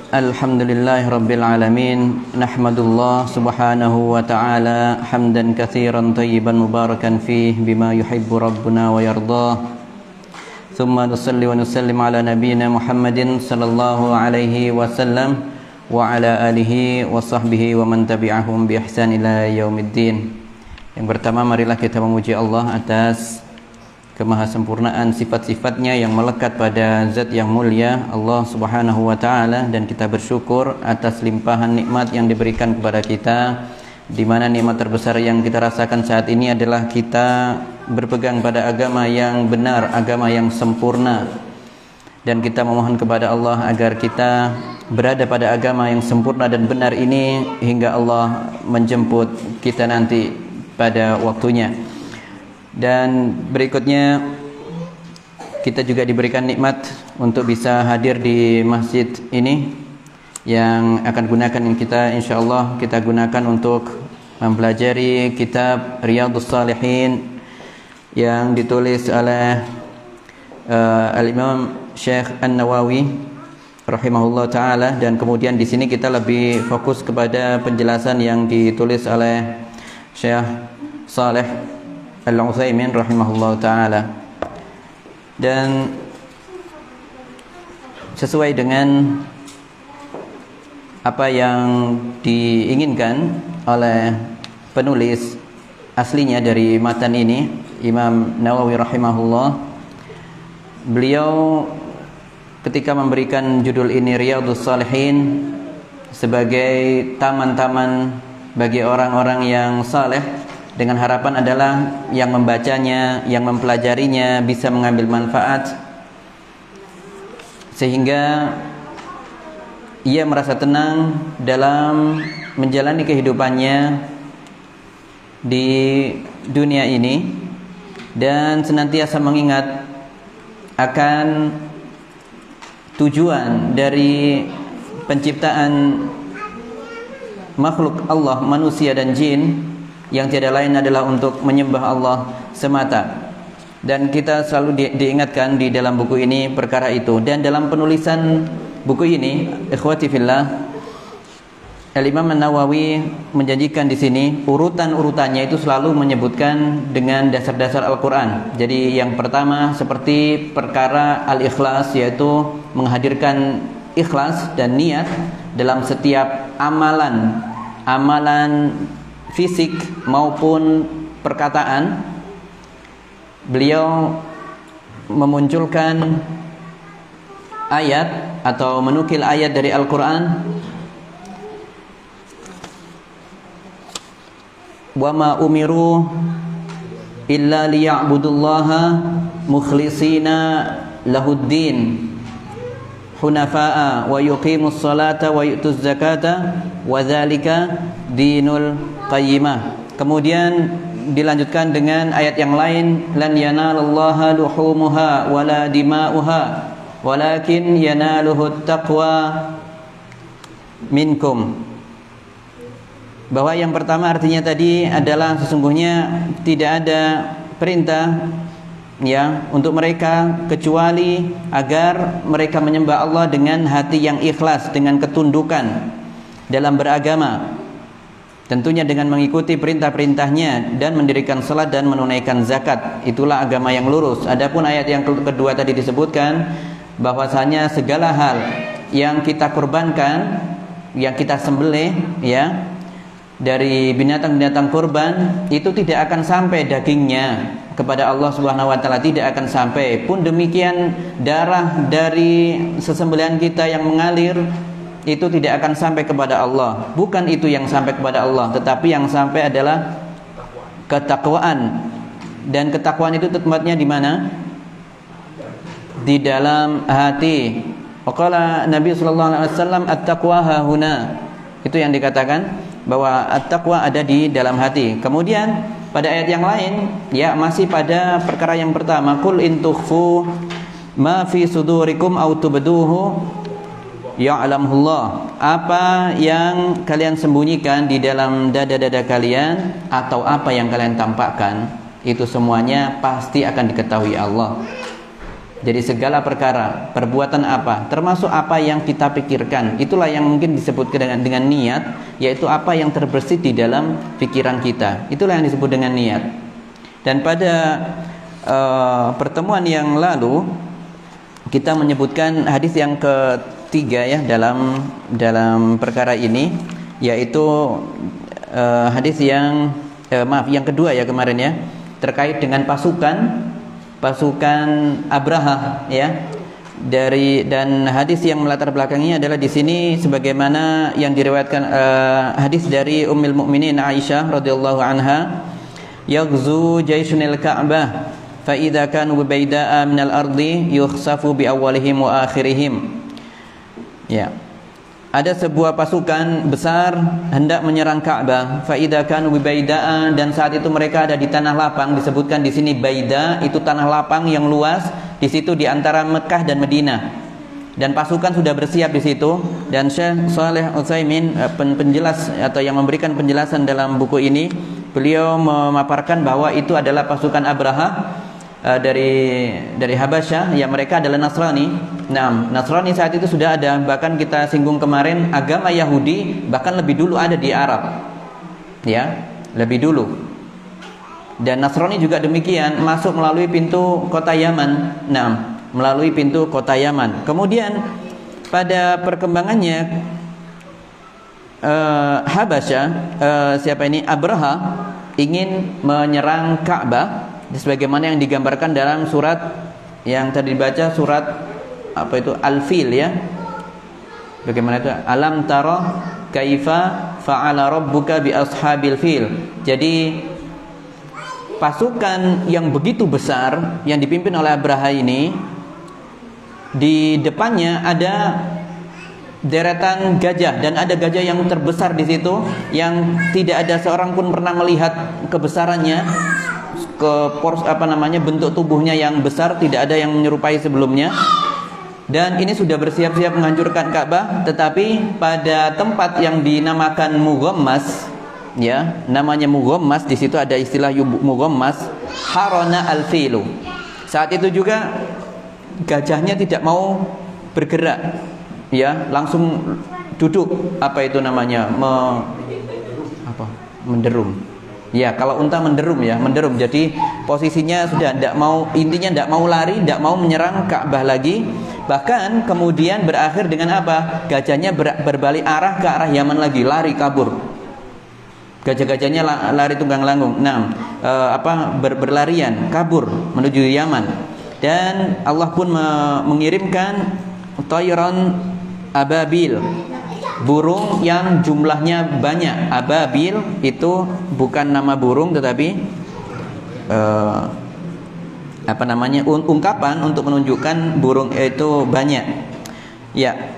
Alhamdulillahi Rabbil Alamin. Nahmadullah subhanahu wa ta'ala hamdan katsiran tayyiban mubarakan fih bima yuhibbu Rabbuna wa yardah. Thumma nusalli wa nusallim ala nabiyyina Muhammadin sallallahu alaihi wasallam wa ala alihi wa sahbihi wa man tabi'ahum bi ihsan ila yaumiddin. Yang pertama, marilah kita memuji Allah atas kemahasempurnaan sifat-sifatnya yang melekat pada zat yang mulia Allah subhanahu wa ta'ala, dan kita bersyukur atas limpahan nikmat yang diberikan kepada kita, di mana nikmat terbesar yang kita rasakan saat ini adalah kita berpegang pada agama yang benar, agama yang sempurna, dan kita memohon kepada Allah agar kita berada pada agama yang sempurna dan benar ini hingga Allah menjemput kita nanti pada waktunya. Dan berikutnya kita juga diberikan nikmat untuk bisa hadir di masjid ini yang akan gunakan kita, insyaallah kita gunakan untuk mempelajari kitab Riyadhus Shalihin yang ditulis oleh Al-Imam Syekh An-Nawawi rahimahullah taala, dan kemudian di sini kita lebih fokus kepada penjelasan yang ditulis oleh Syekh Shalih Al-Utsaimin rahimahullah ta'ala. Dan sesuai dengan apa yang diinginkan oleh penulis aslinya dari matan ini, Imam Nawawi rahimahullah, beliau ketika memberikan judul ini Riyadhus Shalihin sebagai taman-taman bagi orang-orang yang saleh, dengan harapan adalah yang membacanya, yang mempelajarinya bisa mengambil manfaat sehingga ia merasa tenang dalam menjalani kehidupannya di dunia ini dan senantiasa mengingat akan tujuan dari penciptaan makhluk Allah, manusia dan jin, yang tiada lain adalah untuk menyembah Allah semata. Dan kita selalu diingatkan di dalam buku ini perkara itu. Dan dalam penulisan buku ini, ikhwati fillah, Al-Imam An-Nawawi menjanjikan di sini urutan-urutannya itu selalu menyebutkan dengan dasar-dasar Al-Quran. Jadi yang pertama seperti perkara al-ikhlas, yaitu menghadirkan ikhlas dan niat dalam setiap amalan fisik maupun perkataan. Beliau memunculkan ayat atau menukil ayat dari Al-Quran, wa ma umiru illa liya'budullaha mukhlishina lahuddin hunafa'a wa yuqimus salata wa yu'tuz zakata wa dzalika dinul qayyimah. Kemudian dilanjutkan dengan ayat yang lain, lan yanalallaha luhumuha wala dima'uha walakin yanaluhut taqwa minkum. Bahwa yang pertama artinya tadi adalah sesungguhnya tidak ada perintah untuk mereka kecuali agar mereka menyembah Allah dengan hati yang ikhlas, dengan ketundukan dalam beragama, tentunya dengan mengikuti perintah-perintahnya dan mendirikan salat dan menunaikan zakat. Itulah agama yang lurus. Adapun ayat yang kedua tadi disebutkan bahwasanya segala hal yang kita kurbankan, yang kita sembelih dari binatang-binatang kurban, itu tidak akan sampai dagingnya kepada Allah Subhanahu wa taala, tidak akan sampai. Pun demikian darah dari sesembelihan kita yang mengalir itu tidak akan sampai kepada Allah. Bukan itu yang sampai kepada Allah, tetapi yang sampai adalah ketakwaan. Dan ketakwaan itu tempatnya di mana? Di dalam hati. Waqala Nabi sallallahu alaihi wasallam at-taqwa hahuna. Itu yang dikatakan bahwa at-taqwa ada di dalam hati. Kemudian pada ayat yang lain, masih pada perkara yang pertama, qul in tukhfu ma fi sudurikum aw tubduhu ya'lamullah. Apa yang kalian sembunyikan di dalam dada-dada kalian atau apa yang kalian tampakkan, itu semuanya pasti akan diketahui Allah. Jadi segala perkara, perbuatan apa, termasuk apa yang kita pikirkan, itulah yang mungkin disebut dengan niat, yaitu apa yang terbersit di dalam pikiran kita. Itulah yang disebut dengan niat. Dan pada pertemuan yang lalu kita menyebutkan hadis yang ketiga ya dalam perkara ini, yaitu hadis yang yang kedua ya kemarin ya, terkait dengan pasukan Abraha ya. Dan hadis yang melatar belakangnya adalah di sini sebagaimana yang diriwayatkan hadis dari Ummul Mukminin Aisyah radhiyallahu anha, yaghzu jayshunil Ka'bah fa idza kanu baida'a minal ardi yukhsafu bi awwalihim wa akhirihim. Ya. Ada sebuah pasukan besar hendak menyerang Ka'bah. Fa idza kanu baida'a, dan saat itu mereka ada di tanah lapang. Disebutkan di sini baida itu tanah lapang yang luas. Di situ di antara Mekah dan Madinah. Dan pasukan sudah bersiap di situ. Dan Syekh Shalih Utsaimin, penjelas atau yang memberikan penjelasan dalam buku ini, beliau memaparkan bahwa itu adalah pasukan Abraha dari Habasyah, ya mereka adalah Nasrani. Nah, Nasrani saat itu sudah ada, bahkan kita singgung kemarin agama Yahudi bahkan lebih dulu ada di Arab. Ya, lebih dulu. Dan Nasrani juga demikian, masuk melalui pintu kota Yaman. Nah, melalui pintu kota Yaman. Kemudian pada perkembangannya Habasyah, siapa ini? Abraha ingin menyerang Ka'bah sebagaimana yang digambarkan dalam surat yang tadi dibaca, surat apa itu, Al-Fil ya. Bagaimana itu? Alam tara kaifa fa'ala rabbuka bi ashabil fil. Jadi pasukan yang begitu besar yang dipimpin oleh Abraha ini, di depannya ada deretan gajah, dan ada gajah yang terbesar di situ yang tidak ada seorang pun pernah melihat kebesarannya, bentuk tubuhnya yang besar, tidak ada yang menyerupai sebelumnya. Dan ini sudah bersiap-siap menghancurkan Ka'bah, tetapi pada tempat yang dinamakan Mughammas, ya, namanya Mughammas, di situ ada istilah Mughammas, harana al-filu. Saat itu juga gajahnya tidak mau bergerak, ya, langsung duduk, apa itu namanya, menderum. Ya, kalau unta menderum ya, menderum. Jadi posisinya sudah tidak mau, intinya tidak mau lari, tidak mau menyerang Ka'bah lagi. Bahkan kemudian berakhir dengan apa? Gajahnya berbalik arah ke arah Yaman lagi, lari kabur. Gajah-gajahnya lari tunggang langgung. Nah, berlarian kabur menuju Yaman. Dan Allah pun mengirimkan tayran ababil, burung yang jumlahnya banyak. Ababil itu bukan nama burung, tetapi ungkapan untuk menunjukkan burung itu banyak. Ya.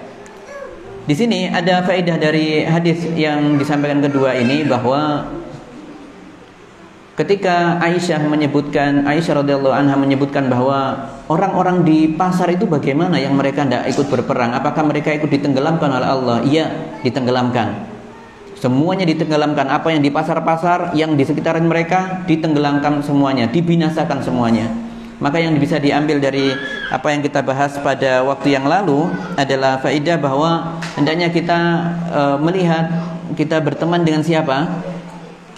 Di sini ada faedah dari hadis yang disampaikan kedua ini, bahwa ketika Aisyah radhiyallahu anha menyebutkan bahwa orang-orang di pasar itu bagaimana yang mereka tidak ikut berperang, apakah mereka ikut ditenggelamkan oleh Allah? Iya, ditenggelamkan. Semuanya ditenggelamkan. Apa yang di pasar-pasar yang di sekitaran mereka ditenggelamkan semuanya, dibinasakan semuanya. Maka yang bisa diambil dari apa yang kita bahas pada waktu yang lalu adalah faedah bahwa hendaknya kita melihat kita berteman dengan siapa,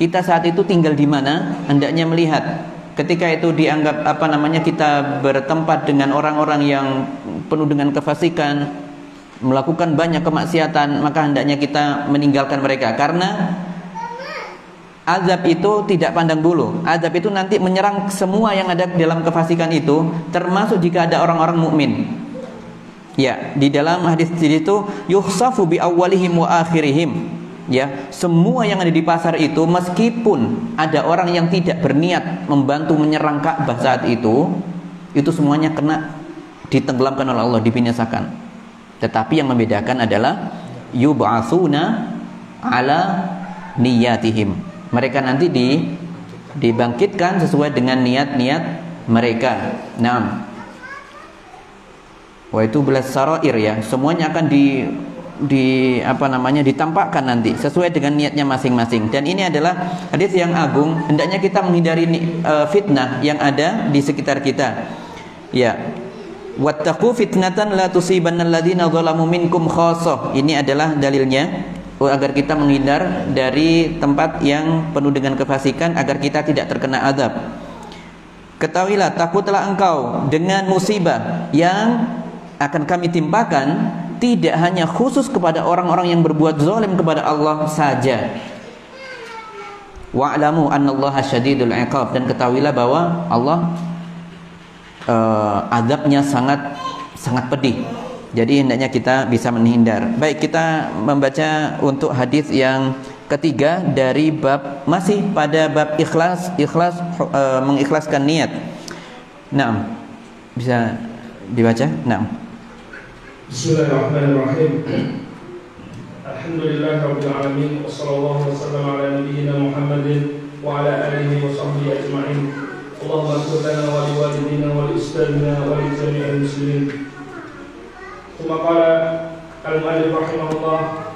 kita saat itu tinggal di mana, hendaknya melihat. Ketika itu dianggap kita bertempat dengan orang-orang yang penuh dengan kefasikan, melakukan banyak kemaksiatan, maka hendaknya kita meninggalkan mereka, karena azab itu tidak pandang bulu. Azab itu nanti menyerang semua yang ada dalam kefasikan itu, termasuk jika ada orang-orang mukmin. Ya, di dalam hadis itu yukhsafu bi awwalihim wa akhirihim. Ya, semua yang ada di pasar itu, meskipun ada orang yang tidak berniat membantu menyerang Ka'bah saat itu semuanya kena ditenggelamkan oleh Allah, dibinasakan. Tetapi yang membedakan adalah yub'atsuna ala niyatihim. Mereka nanti dibangkitkan sesuai dengan niat-niat mereka. Naam. Wa itu belas sarair ya. Semuanya akan ditampakkan nanti sesuai dengan niatnya masing-masing. Dan ini adalah hadis yang agung. Hendaknya kita menghindari fitnah yang ada di sekitar kita. Ya. Wattaqu fitnatan la tusibannal ladzina zalamu minkum khassah. Ini adalah dalilnya agar kita menghindar dari tempat yang penuh dengan kefasikan, agar kita tidak terkena azab. Ketahuilah, takutlah engkau dengan musibah yang akan kami timpakan, tidak hanya khusus kepada orang-orang yang berbuat zalim kepada Allah saja. Wa'lamu annallaha syadidul iqab, dan ketahuilah bahwa Allah azabnya sangat pedih. Jadi hendaknya kita bisa menghindar. Baik, kita membaca untuk hadis yang ketiga dari bab, masih pada bab ikhlas mengikhlaskan niat. Nah, bisa dibaca? Nah. Bismillahirrahmanirrahim. Alhamdulillahirabbil alamin, wassallallahu wasallam ala nabiyyina Muhammadin wa ala alihi wa sahbihi ajma'in. Allahumma ighfir lana wa liwalidina wa liustadina wa li jami'il muslimin. Tsumma qala al-mu'allif rahimahullah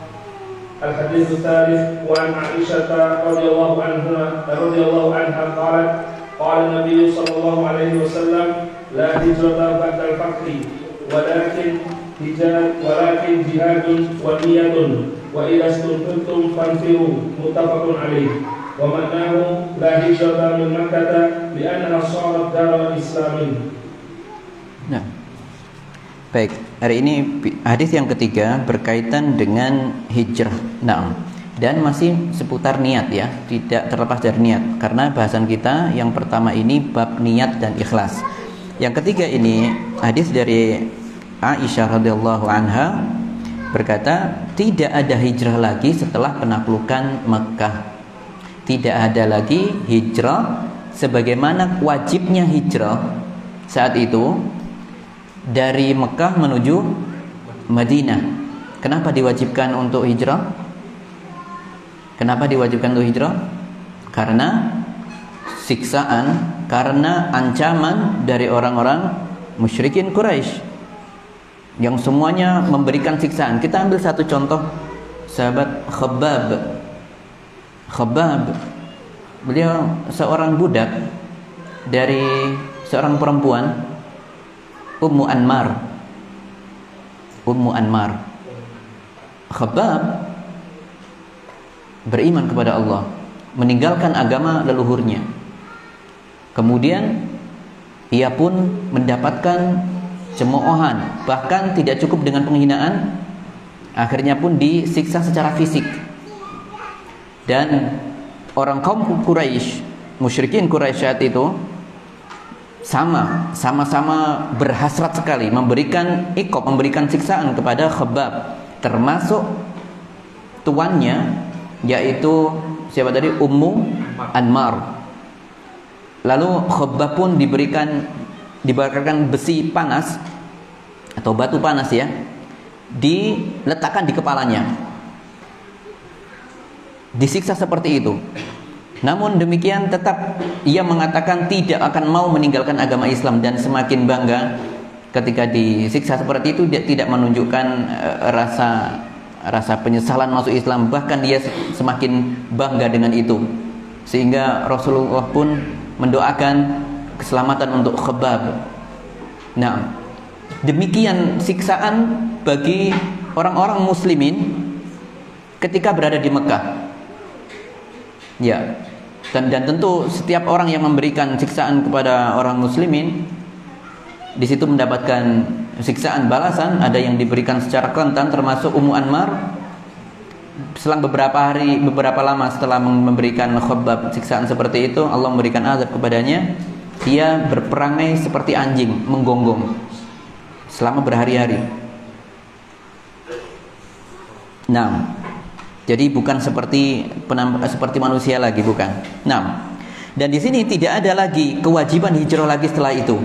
al-hadits ats-tsalits wa an Aisyah radhiyallahu anha qalat qala an-nabiy sallallahu alaihi wasallam la hijrata ba'da al-fathi walakin jihadun wa niyatun wa idza stuntum fanfiru muttafaqun alaih. Wa ma'nahu la hijrata min Makkah li'annaha sarat darul islamin. Nah. Baik, hari ini hadis yang ketiga berkaitan dengan hijrah. Nah, dan masih seputar niat ya, tidak terlepas dari niat, karena bahasan kita yang pertama ini bab niat dan ikhlas. Yang ketiga ini hadis dari Aisyah radhiyallahu anha berkata, tidak ada hijrah lagi setelah penaklukan Mekah. Tidak ada lagi hijrah sebagaimana wajibnya hijrah saat itu dari Mekah menuju Madinah. Kenapa diwajibkan untuk hijrah? Kenapa diwajibkan untuk hijrah? Karena siksaan, karena ancaman dari orang-orang musyrikin Quraisy yang semuanya memberikan siksaan. Kita ambil satu contoh, sahabat Khabbab. Beliau seorang budak dari seorang perempuan, Ummu Anmar. Khabbab beriman kepada Allah, meninggalkan agama leluhurnya. Kemudian ia pun mendapatkan cemoohan, bahkan tidak cukup dengan penghinaan, akhirnya pun disiksa secara fisik. Dan orang kaum Quraisy, musyrikin Quraisy saat itu sama-sama berhasrat sekali memberikan iqab, memberikan siksaan kepada Khabbab, termasuk tuannya, yaitu siapa tadi? Ummu Anmar. Lalu Khabbab pun dibakarkan besi panas atau batu panas ya, diletakkan di kepalanya, disiksa seperti itu. Namun demikian tetap ia mengatakan tidak akan mau meninggalkan agama Islam, dan semakin bangga ketika disiksa seperti itu. Dia tidak menunjukkan rasa penyesalan masuk Islam, bahkan dia semakin bangga dengan itu, sehingga Rasulullah pun mendoakan keselamatan untuk Khabbab. Nah, demikian siksaan bagi orang-orang muslimin ketika berada di Mekah. Ya, dan tentu setiap orang yang memberikan siksaan kepada orang muslimin di situ mendapatkan siksaan balasan. Ada yang diberikan secara kontan, termasuk Ummu Anmar. Selang beberapa lama setelah memberikan Khabbab siksaan seperti itu, Allah memberikan azab kepadanya. Dia berperangai seperti anjing, menggonggong selama berhari-hari. Nah, jadi bukan seperti manusia lagi, bukan. Nah, dan di sini tidak ada lagi kewajiban hijrah lagi setelah itu.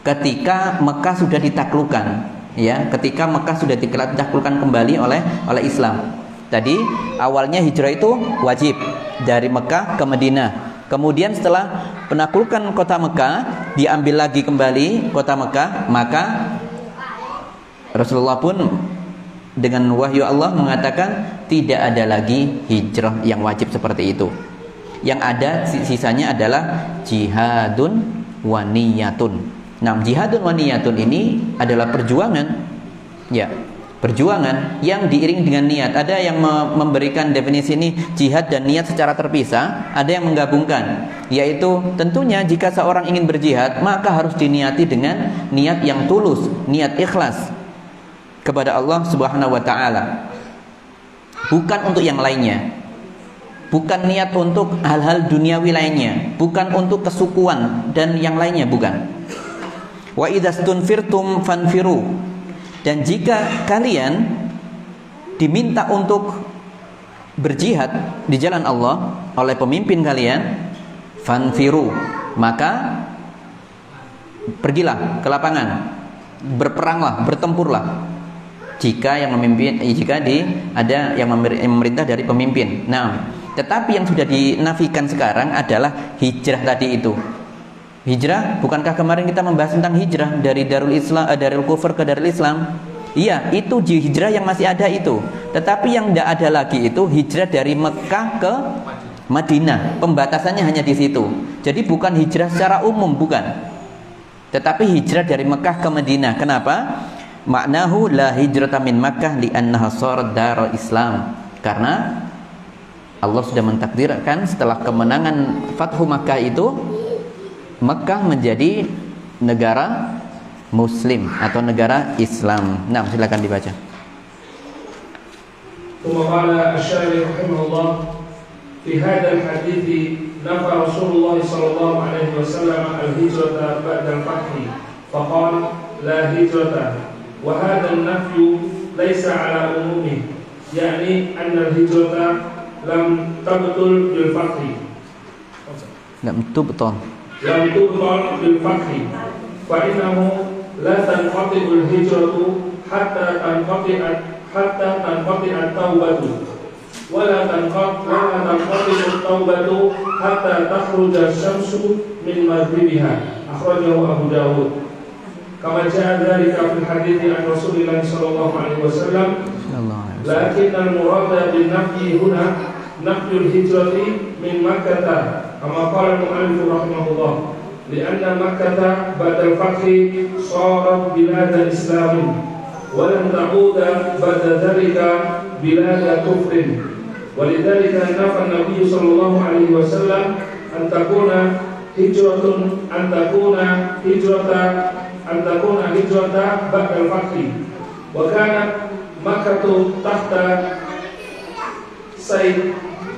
Ketika Mekah sudah ditaklukkan, ya, ketika Mekah sudah ditaklukkan kembali oleh Islam. Tadi awalnya hijrah itu wajib dari Mekah ke Madinah. Kemudian setelah penaklukan kota Mekah, diambil lagi kembali kota Mekah, maka Rasulullah pun dengan wahyu Allah mengatakan tidak ada lagi hijrah yang wajib seperti itu. Yang ada sisanya adalah jihadun wa niyatun. Nah, jihadun wa niyatun ini adalah perjuangan, ya, perjuangan yang diiring dengan niat. Ada yang memberikan definisi ini jihad dan niat secara terpisah, ada yang menggabungkan, yaitu tentunya jika seorang ingin berjihad maka harus diniati dengan niat yang tulus, niat ikhlas kepada Allah Subhanahu wa taala. Bukan untuk yang lainnya. Bukan niat untuk hal-hal duniawi lainnya, bukan untuk kesukuan dan yang lainnya, bukan. Wa idzastunfirtum fanfiru. Dan jika kalian diminta untuk berjihad di jalan Allah oleh pemimpin kalian, fanfiru, maka pergilah ke lapangan, berperanglah, bertempurlah. Jika yang memimpin, ada yang memerintah dari pemimpin. Nah, tetapi yang sudah dinafikan sekarang adalah hijrah tadi itu. Hijrah, bukankah kemarin kita membahas tentang hijrah dari Darul Islam, Darul Kufur ke Darul Islam? Iya, itu hijrah yang masih ada itu. Tetapi yang tidak ada lagi itu hijrah dari Mekah ke Madinah. Pembatasannya hanya di situ. Jadi bukan hijrah secara umum, bukan. Tetapi hijrah dari Mekah ke Madinah. Kenapa? Maknahu la hijrata min Makkah li'annaha sharat darul Islam. Karena Allah sudah mentakdirkan setelah kemenangan Fathu Makkah itu, Mekah menjadi negara Muslim atau negara Islam. Nah, silakan dibaca. Qala asy-syarih rahimahullah fi hadzal hadits nafa Rasulullah sallallahu alaihi wasallam al-hijrata ba'da al-fath faqala la hijrata wa hadha an-nafyu laysa ala umumi yani anna al-hijrata lam tabtul bil fath. Lam tubtul bil fath fa innahu la tanqati'ul hijratu hatta tanqati'at taubatu wa la tanqati'ut taubatu hatta takhruja asy-syamsu min maghribiha. Akhrajahu Abu Dawud. Kama jaa dzalika fil hadits an Rasulillah sallallahu alaihi wasallam. Lakin al-murad bin nafyi huna nafyul hijrati min Makkah kama qala al-mu'allif rahimahullah. لأن مكة بعد الفتح صارت بلاد إسلام ولم تعود بعد ذلك بلاد كفر ولذلك نفى النبي صلى الله عليه وسلم أن تكون هجرة بعد الفتح وكانت مكة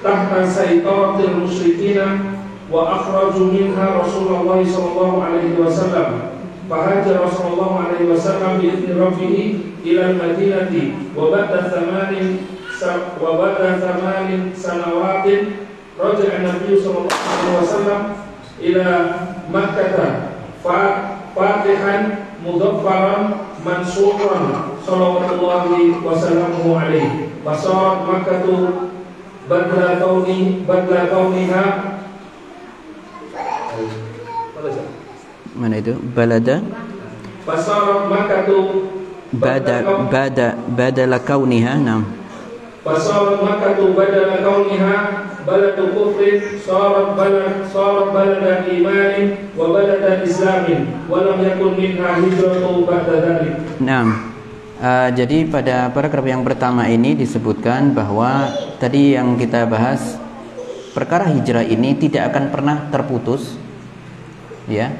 تحت سيطرة المشركين وأخرجوا منها رسول الله صلى الله عليه وسلم فهاجر صلى الله عليه وسلم بإذن ربه إلى المدينة وبعد 8 سنوات رجع النبي صلى الله عليه وسلم إلى مكة فاتحا مظفرا منصورا صلوات الله وسلامه عليه فصارت مكة بدل كونها mana itu? Balada Fasarat Makkatu badala kauniha. Naam. Fasarat Makkatu badala kauniha baladu kufrin sarat balada imanin wa balada islamin wa lam yakun minha hijratu ba'da dzalik. Naam. Jadi pada paragraf yang pertama ini disebutkan bahwa tadi yang kita bahas, perkara hijrah ini tidak akan pernah terputus, ya,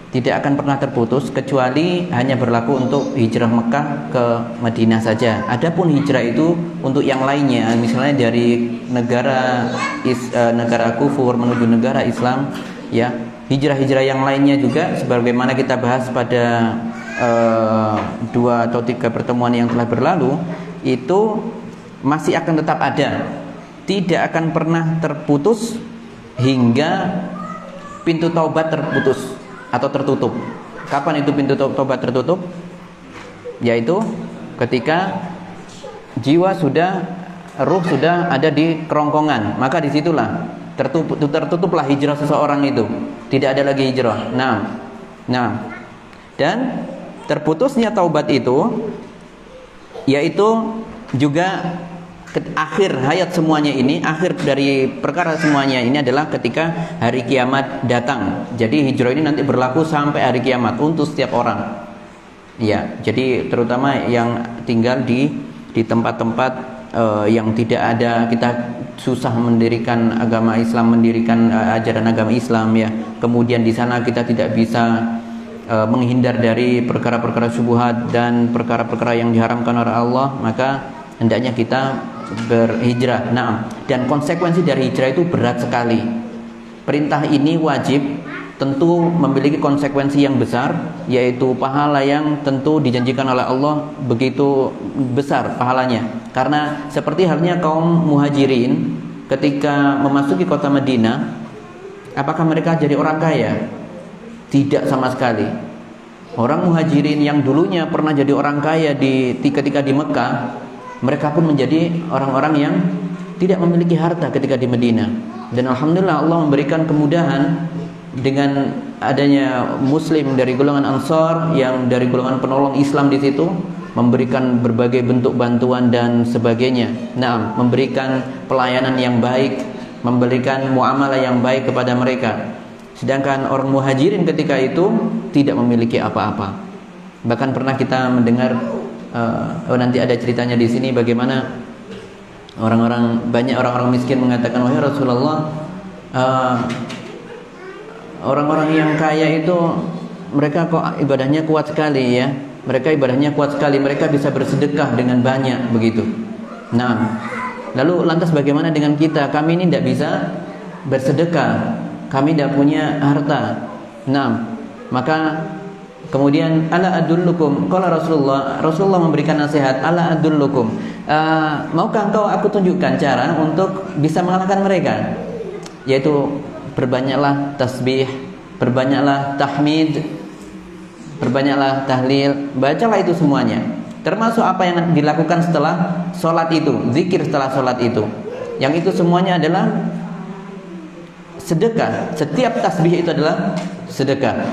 tidak akan pernah terputus kecuali hanya berlaku untuk hijrah Mekah ke Madinah saja. Adapun hijrah itu untuk yang lainnya, misalnya dari negara kufur menuju negara Islam, ya, hijrah-hijrah yang lainnya juga sebagaimana kita bahas pada 2 atau 3 pertemuan yang telah berlalu, itu masih akan tetap ada, tidak akan pernah terputus hingga pintu taubat terputus atau tertutup. Kapan itu pintu taubat tertutup? Yaitu ketika ruh sudah ada di kerongkongan, maka disitulah tertutuplah hijrah seseorang itu, tidak ada lagi hijrah. Nah, dan terputusnya taubat itu yaitu juga akhir hayat semuanya ini, akhir dari perkara semuanya ini adalah ketika hari kiamat datang. Jadi hijrah ini nanti berlaku sampai hari kiamat untuk setiap orang. Ya, jadi terutama yang tinggal di tempat-tempat yang tidak ada, kita susah mendirikan agama Islam, mendirikan ajaran agama Islam ya. Kemudian di sana kita tidak bisa menghindar dari perkara-perkara syubhat dan perkara-perkara yang diharamkan oleh Allah, maka hendaknya kita berhijrah. Nah, dan konsekuensi dari hijrah itu berat sekali. Perintah ini wajib, tentu memiliki konsekuensi yang besar, yaitu pahala yang tentu dijanjikan oleh Allah begitu besar pahalanya. Karena seperti halnya kaum muhajirin ketika memasuki kota Madinah, apakah mereka jadi orang kaya? Tidak sama sekali. Orang muhajirin yang dulunya pernah jadi orang kaya ketika di Mekah, mereka pun menjadi orang-orang yang tidak memiliki harta ketika di Madinah. Dan alhamdulillah Allah memberikan kemudahan dengan adanya muslim dari golongan Ansar yang dari golongan penolong Islam di situ, memberikan berbagai bentuk bantuan dan sebagainya. Nah, memberikan pelayanan yang baik, memberikan muamalah yang baik kepada mereka. Sedangkan orang muhajirin ketika itu tidak memiliki apa-apa. Bahkan pernah kita mendengar nanti ada ceritanya di sini bagaimana banyak orang-orang miskin mengatakan, wahai Rasulullah, orang-orang yang kaya itu mereka kok ibadahnya kuat sekali ya. Mereka ibadahnya kuat sekali, mereka bisa bersedekah dengan banyak begitu. Nah, lalu lantas bagaimana dengan kita? Kami ini tidak bisa bersedekah, kami tidak punya harta. Nah, maka kemudian ala adullukum, qala Rasulullah memberikan nasihat, ala adullukum, maukah engkau aku tunjukkan cara untuk bisa mengalahkan mereka? Yaitu berbanyaklah tasbih, berbanyaklah tahmid, berbanyaklah tahlil, bacalah itu semuanya. Termasuk apa yang dilakukan setelah sholat itu, zikir setelah sholat itu. Yang itu semuanya adalah sedekah. Setiap tasbih itu adalah sedekah.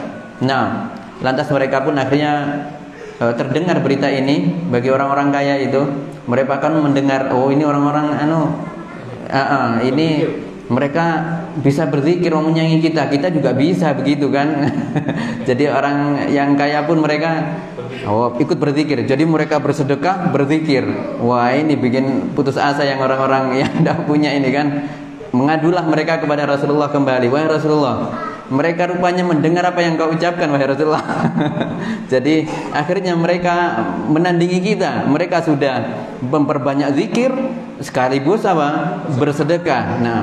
Nah, lantas mereka pun akhirnya terdengar berita ini bagi orang-orang kaya itu. Mereka akan mendengar, oh ini orang-orang ini mereka bisa berzikir menyayangi kita juga bisa begitu kan. Jadi orang yang kaya pun mereka ikut berzikir. Jadi mereka bersedekah, berzikir. Wah, ini bikin putus asa yang orang-orang yang tidak punya ini kan. Mengadulah mereka kepada Rasulullah kembali. Wahai Rasulullah, mereka rupanya mendengar apa yang kau ucapkan wahai Rasulullah. Jadi akhirnya mereka menandingi kita. Mereka sudah memperbanyak zikir sekaligus bersedekah. Nah,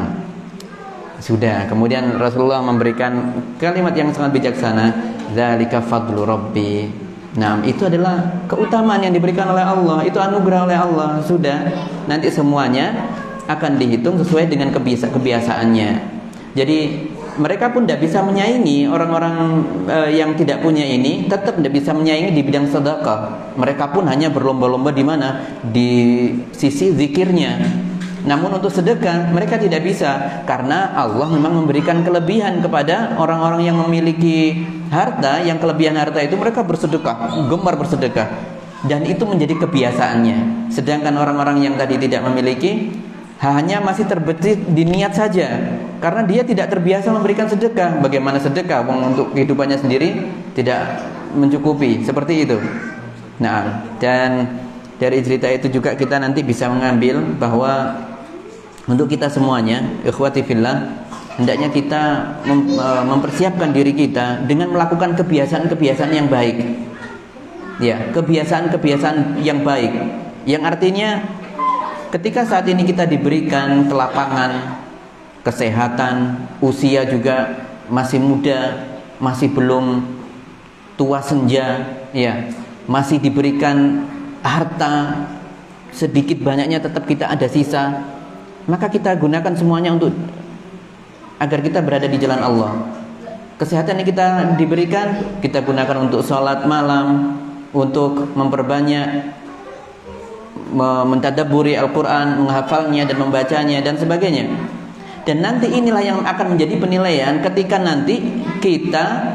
sudah. Kemudian Rasulullah memberikan kalimat yang sangat bijaksana, dzalika fadlu rabbi. Nah, itu adalah keutamaan yang diberikan oleh Allah, itu anugerah oleh Allah. Sudah, nanti semuanya akan dihitung sesuai dengan kebiasaannya. Jadi mereka pun tidak bisa menyaingi orang-orang yang tidak punya ini, tetap tidak bisa menyaingi di bidang sedekah. Mereka pun hanya berlomba-lomba di mana? Di sisi zikirnya. Namun untuk sedekah mereka tidak bisa, karena Allah memang memberikan kelebihan kepada orang-orang yang memiliki harta. Yang kelebihan harta itu mereka bersedekah, gemar bersedekah, dan itu menjadi kebiasaannya. Sedangkan orang-orang yang tadi tidak memiliki, hanya masih terbesit di niat saja, karena dia tidak terbiasa memberikan sedekah. Bagaimana sedekah untuk kehidupannya sendiri tidak mencukupi, seperti itu. Nah, dan dari cerita itu juga kita nanti bisa mengambil bahwa untuk kita semuanya, ikhwati fillah, hendaknya kita mempersiapkan diri kita dengan melakukan kebiasaan-kebiasaan yang baik. Ya, kebiasaan-kebiasaan yang baik. Yang artinya ketika saat ini kita diberikan kelapangan, kesehatan, usia juga masih muda, masih belum tua senja, ya, masih diberikan harta sedikit banyaknya tetap kita ada sisa, maka kita gunakan semuanya untuk agar kita berada di jalan Allah. Kesehatan yang kita diberikan kita gunakan untuk sholat malam, untuk memperbanyak mentadabburi Al-Quran, menghafalnya dan membacanya dan sebagainya. Dan nanti inilah yang akan menjadi penilaian ketika nanti kita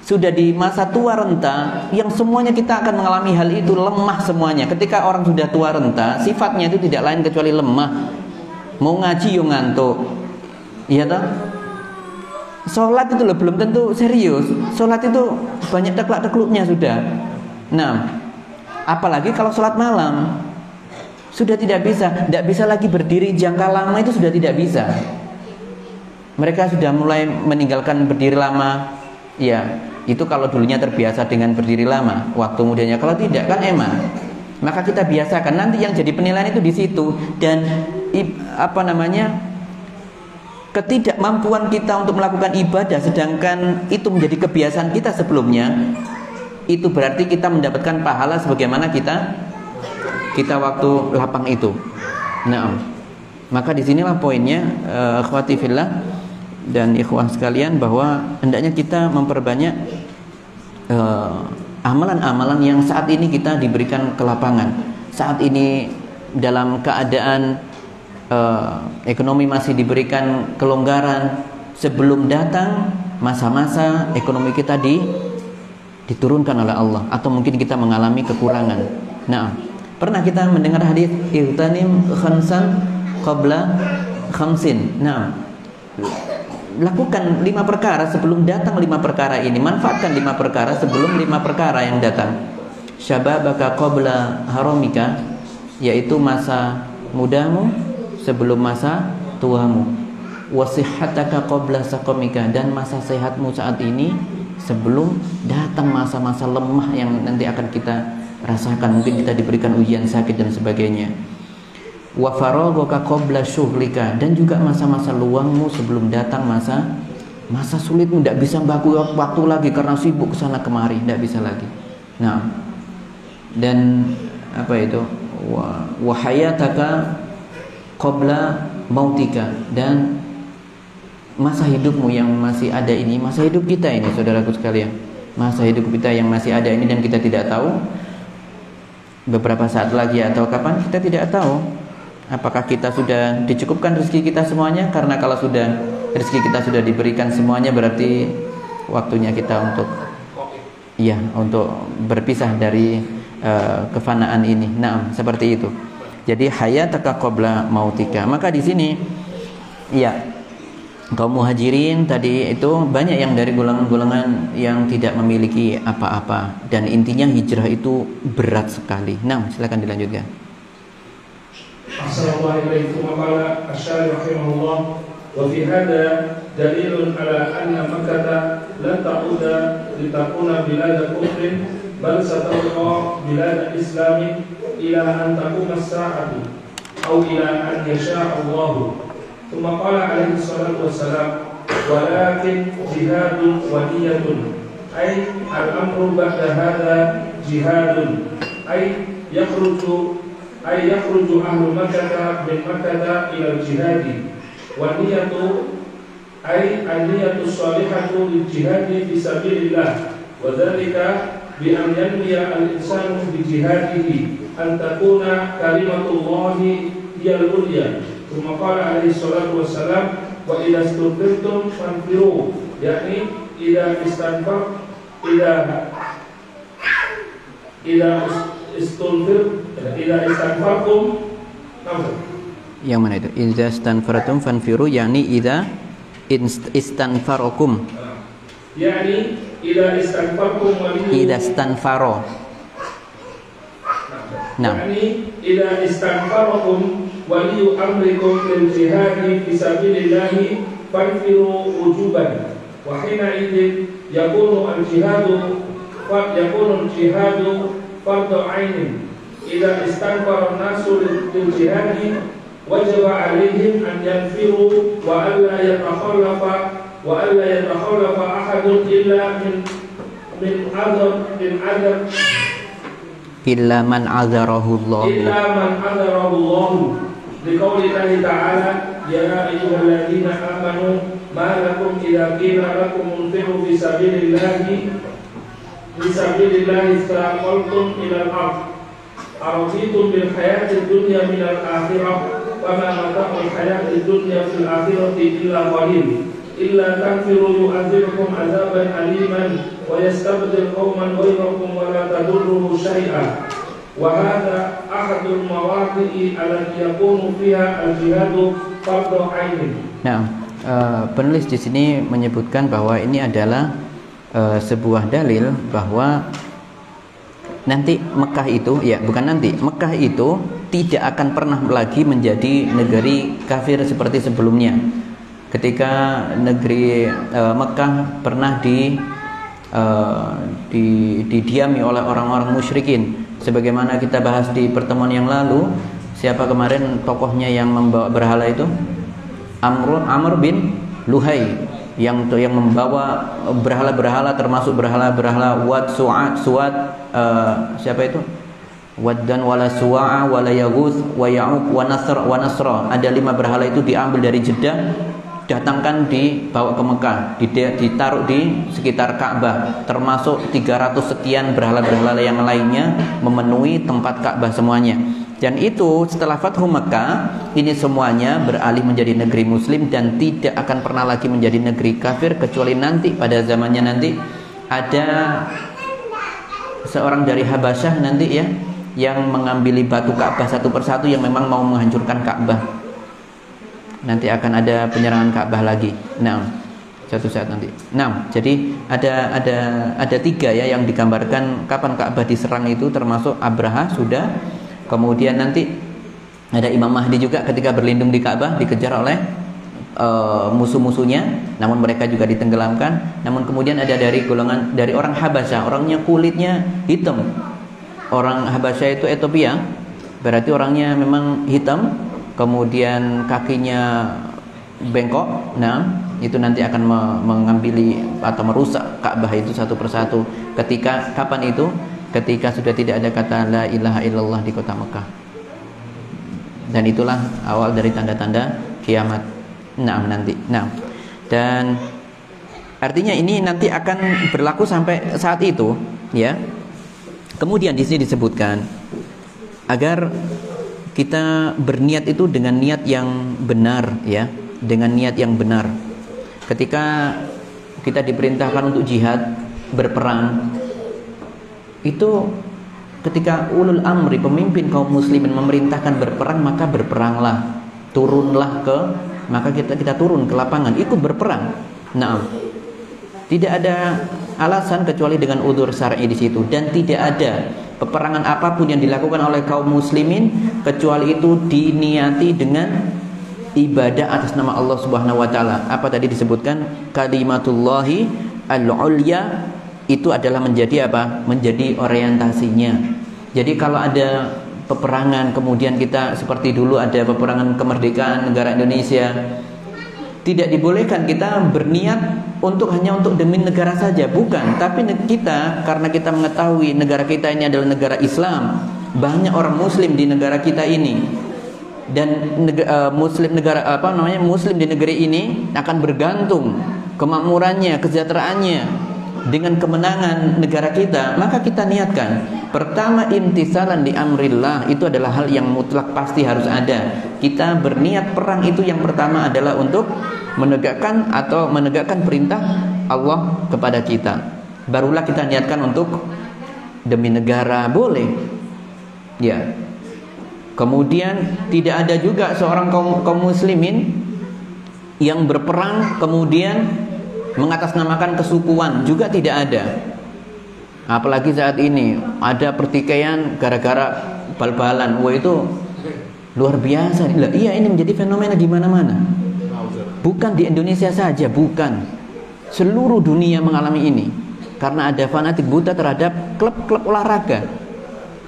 sudah di masa tua renta, yang semuanya kita akan mengalami hal itu, lemah semuanya. Ketika orang sudah tua renta, sifatnya itu tidak lain kecuali lemah. Mau ngaji yo ngantuk. Iya toh? Sholat itu loh belum tentu serius. Sholat itu banyak teklak-tekluknya sudah. Nah, apalagi kalau sholat malam, sudah tidak bisa lagi berdiri jangka lama, itu sudah tidak bisa. Mereka sudah mulai meninggalkan berdiri lama. Ya, itu kalau dulunya terbiasa dengan berdiri lama, waktu mudanya. Kalau tidak kan eman. Maka kita biasakan. Nanti yang jadi penilaian itu di situ. Dan ketidakmampuan kita untuk melakukan ibadah, sedangkan itu menjadi kebiasaan kita sebelumnya, itu berarti kita mendapatkan pahala sebagaimana kita waktu lapang itu. Nah, maka disinilah poinnya, akhwati fillah dan ikhwan sekalian, bahwa hendaknya kita memperbanyak amalan-amalan yang saat ini kita diberikan kelapangan. Saat ini dalam keadaan ekonomi masih diberikan kelonggaran, sebelum datang masa-masa ekonomi kita diturunkan oleh Allah, atau mungkin kita mengalami kekurangan. Nah, pernah kita mendengar hadis ihtanim khamsan qabla khamsin. Nah, lakukan 5 perkara sebelum datang 5 perkara ini. Manfaatkan 5 perkara sebelum 5 perkara yang datang. Syababaka qabla haramika, yaitu masa mudamu sebelum masa tuamu. Wasihhataka qabla saqamika, dan masa sehatmu saat ini sebelum datang masa-masa lemah yang nanti akan kita rasakan. Mungkin kita diberikan ujian sakit dan sebagainya. Wa faraghaka qabla syughlika, dan juga masa-masa luangmu sebelum datang masa sulitmu. Tidak bisa waktu lagi karena sibuk kesana kemari, tidak bisa lagi. Nah, dan apa itu, wa hayataka qabla mautika, dan masa hidupmu yang masih ada ini, masa hidup kita ini, saudaraku sekalian, masa hidup kita yang masih ada ini, dan kita tidak tahu beberapa saat lagi atau kapan, kita tidak tahu apakah kita sudah dicukupkan rezeki kita semuanya. Karena kalau sudah rezeki kita sudah diberikan semuanya, berarti waktunya kita untuk berpisah dari kefanaan ini. Nah, seperti itu. Jadi hayataka qabla mautika. Maka di sini kaum muhajirin tadi itu banyak yang dari golongan-golongan yang tidak memiliki apa-apa, dan intinya hijrah itu berat sekali. Nah, silakan dilanjutkan. Assalamualaikum warahmatullahi wabarakatuh. Wa fi hada dalilun ala anna Makkah lan ta'uda litakuna bilad kufrin, bal satabqa bilad islami ila an taquma as-sa'atu aw ila an yasha' Allah. Thumma qala alaihi salatu wassalam, walakin jihadun wa niyatun, ay al-amru ba'da hadha jihadun, ay yakhruju ahlu Makkah min Makkah ila al-jihadi, wa niyatu ay an-niyatu salihatu lil-jihadi fi sabilillah, wa dhalika bi an yanwiya al-insanu bi jihadihi an takuna kalimatullahi hiya al-ulya. Thumma qala alaihi salatu wassalam, wa idza istunfirtum fanfiru, yakni idza istanfartum. Yang mana itu? Idza istanfartum fanfiru, yakni idza istanfarakum. Yani idza istanfartum idza istanfaro. Nah, yani idza istanfarakum waliyu amrikum lil jihadi fi sabilillahi fanfiru wujuban, wa hina idzin yakunu al-jihadu fardu ainin. Idza istanfara an-nasu lil jihadi wajaba 'alaihim an yanfiru wa alla yatakhallafa ahadun illa illa man azarahu Allah. Liqaulillahi ta'ala, ya ayyuhalladzina amanu ma lakum idza qila lakum unfiru fi sabilillahi istaqaltum ila al-ard araditum bil hayatid dunya min al-akhirah wa ma mata'ul hayatid dunya fil akhirati illa qalil. illa tanfiru yu'adzibkum 'adzaban aliman wa yastabdil qauman ghayrakum wa la tadurruhu syai'a. Wa hadha ahadul mawadi'i allati yakunu fiha al-jihadu fardhu 'ainin. Nah, penulis di sini menyebutkan bahwa ini adalah sebuah dalil bahwa nanti Mekah itu, ya bukan nanti, Mekah itu tidak akan pernah lagi menjadi negeri kafir seperti sebelumnya. Ketika negeri Mekah pernah didiami oleh orang-orang musyrikin, sebagaimana kita bahas di pertemuan yang lalu. Siapa kemarin tokohnya yang membawa berhala itu? Amr bin Luhai, yang membawa berhala-berhala, termasuk berhala-berhala Wad, Suwad, siapa itu? Waddan wala Suwa'a wala Yaguth wa Ya'uq wa Nasra. Ada 5 berhala itu diambil dari Jeddah, datangkan dibawa ke Mekah, ditaruh di sekitar Ka'bah, termasuk 300 sekian berhala-berhala yang lainnya memenuhi tempat Ka'bah semuanya. Dan itu setelah Fathu Mekah, ini semuanya beralih menjadi negeri muslim dan tidak akan pernah lagi menjadi negeri kafir, kecuali nanti pada zamannya nanti ada seorang dari Habasyah nanti ya, yang mengambil batu Ka'bah satu persatu, yang memang mau menghancurkan Ka'bah. Nanti akan ada penyerangan Ka'bah lagi. Nah, suatu saat nanti. Nah, jadi ada 3 ya yang digambarkan kapan Ka'bah diserang itu, termasuk Abraha sudah. Kemudian nanti ada Imam Mahdi juga ketika berlindung di Ka'bah dikejar oleh musuh-musuhnya, namun mereka juga ditenggelamkan. Namun kemudian ada dari golongan dari orang Habasyah, orangnya kulitnya hitam. Orang Habasyah itu Ethiopia, berarti orangnya memang hitam, kemudian kakinya bengkok. Nah, itu nanti akan mengambili atau merusak Ka'bah itu satu persatu. Ketika kapan itu? Ketika sudah tidak ada kata la ilaha illallah di kota Mekah. Dan itulah awal dari tanda-tanda kiamat. Nah, nanti. Nah, dan artinya ini nanti akan berlaku sampai saat itu, ya. Kemudian di sini disebutkan agar kita berniat itu dengan niat yang benar, ya, dengan niat yang benar. Ketika kita diperintahkan untuk jihad, berperang, itu ketika ulul amri, pemimpin kaum muslimin memerintahkan berperang, maka berperanglah, turunlah maka kita turun ke lapangan, ikut berperang. Nah, tidak ada alasan kecuali dengan udzur syar'i di situ, dan tidak ada peperangan apapun yang dilakukan oleh kaum muslimin kecuali itu diniati dengan ibadah atas nama Allah Subhanahu wa taala. Apa tadi disebutkan? Kalimatullahi al-ulya, itu adalah menjadi apa? Menjadi orientasinya. Jadi kalau ada peperangan, kemudian kita seperti dulu ada peperangan kemerdekaan negara Indonesia, tidak dibolehkan kita berniat hanya untuk demi negara saja, bukan. Tapi kita, karena kita mengetahui negara kita ini adalah negara Islam, banyak orang muslim di negara kita ini, dan muslim di negeri ini akan bergantung kemakmurannya, kesejahteraannya dengan kemenangan negara kita. Maka kita niatkan, pertama, imtisalan di amrillah, itu adalah hal yang mutlak pasti harus ada. Kita berniat perang itu yang pertama adalah untuk menegakkan perintah Allah kepada kita. Barulah kita niatkan untuk demi negara, boleh, ya. Kemudian tidak ada juga seorang kaum muslimin yang berperang kemudian mengatasnamakan kesukuan, juga tidak ada. Apalagi saat ini ada pertikaian gara-gara bal-balan. Wah, itu luar biasa. Iya, ini menjadi fenomena di mana-mana. Bukan di Indonesia saja, bukan. Seluruh dunia mengalami ini. Karena ada fanatik buta terhadap klub-klub olahraga.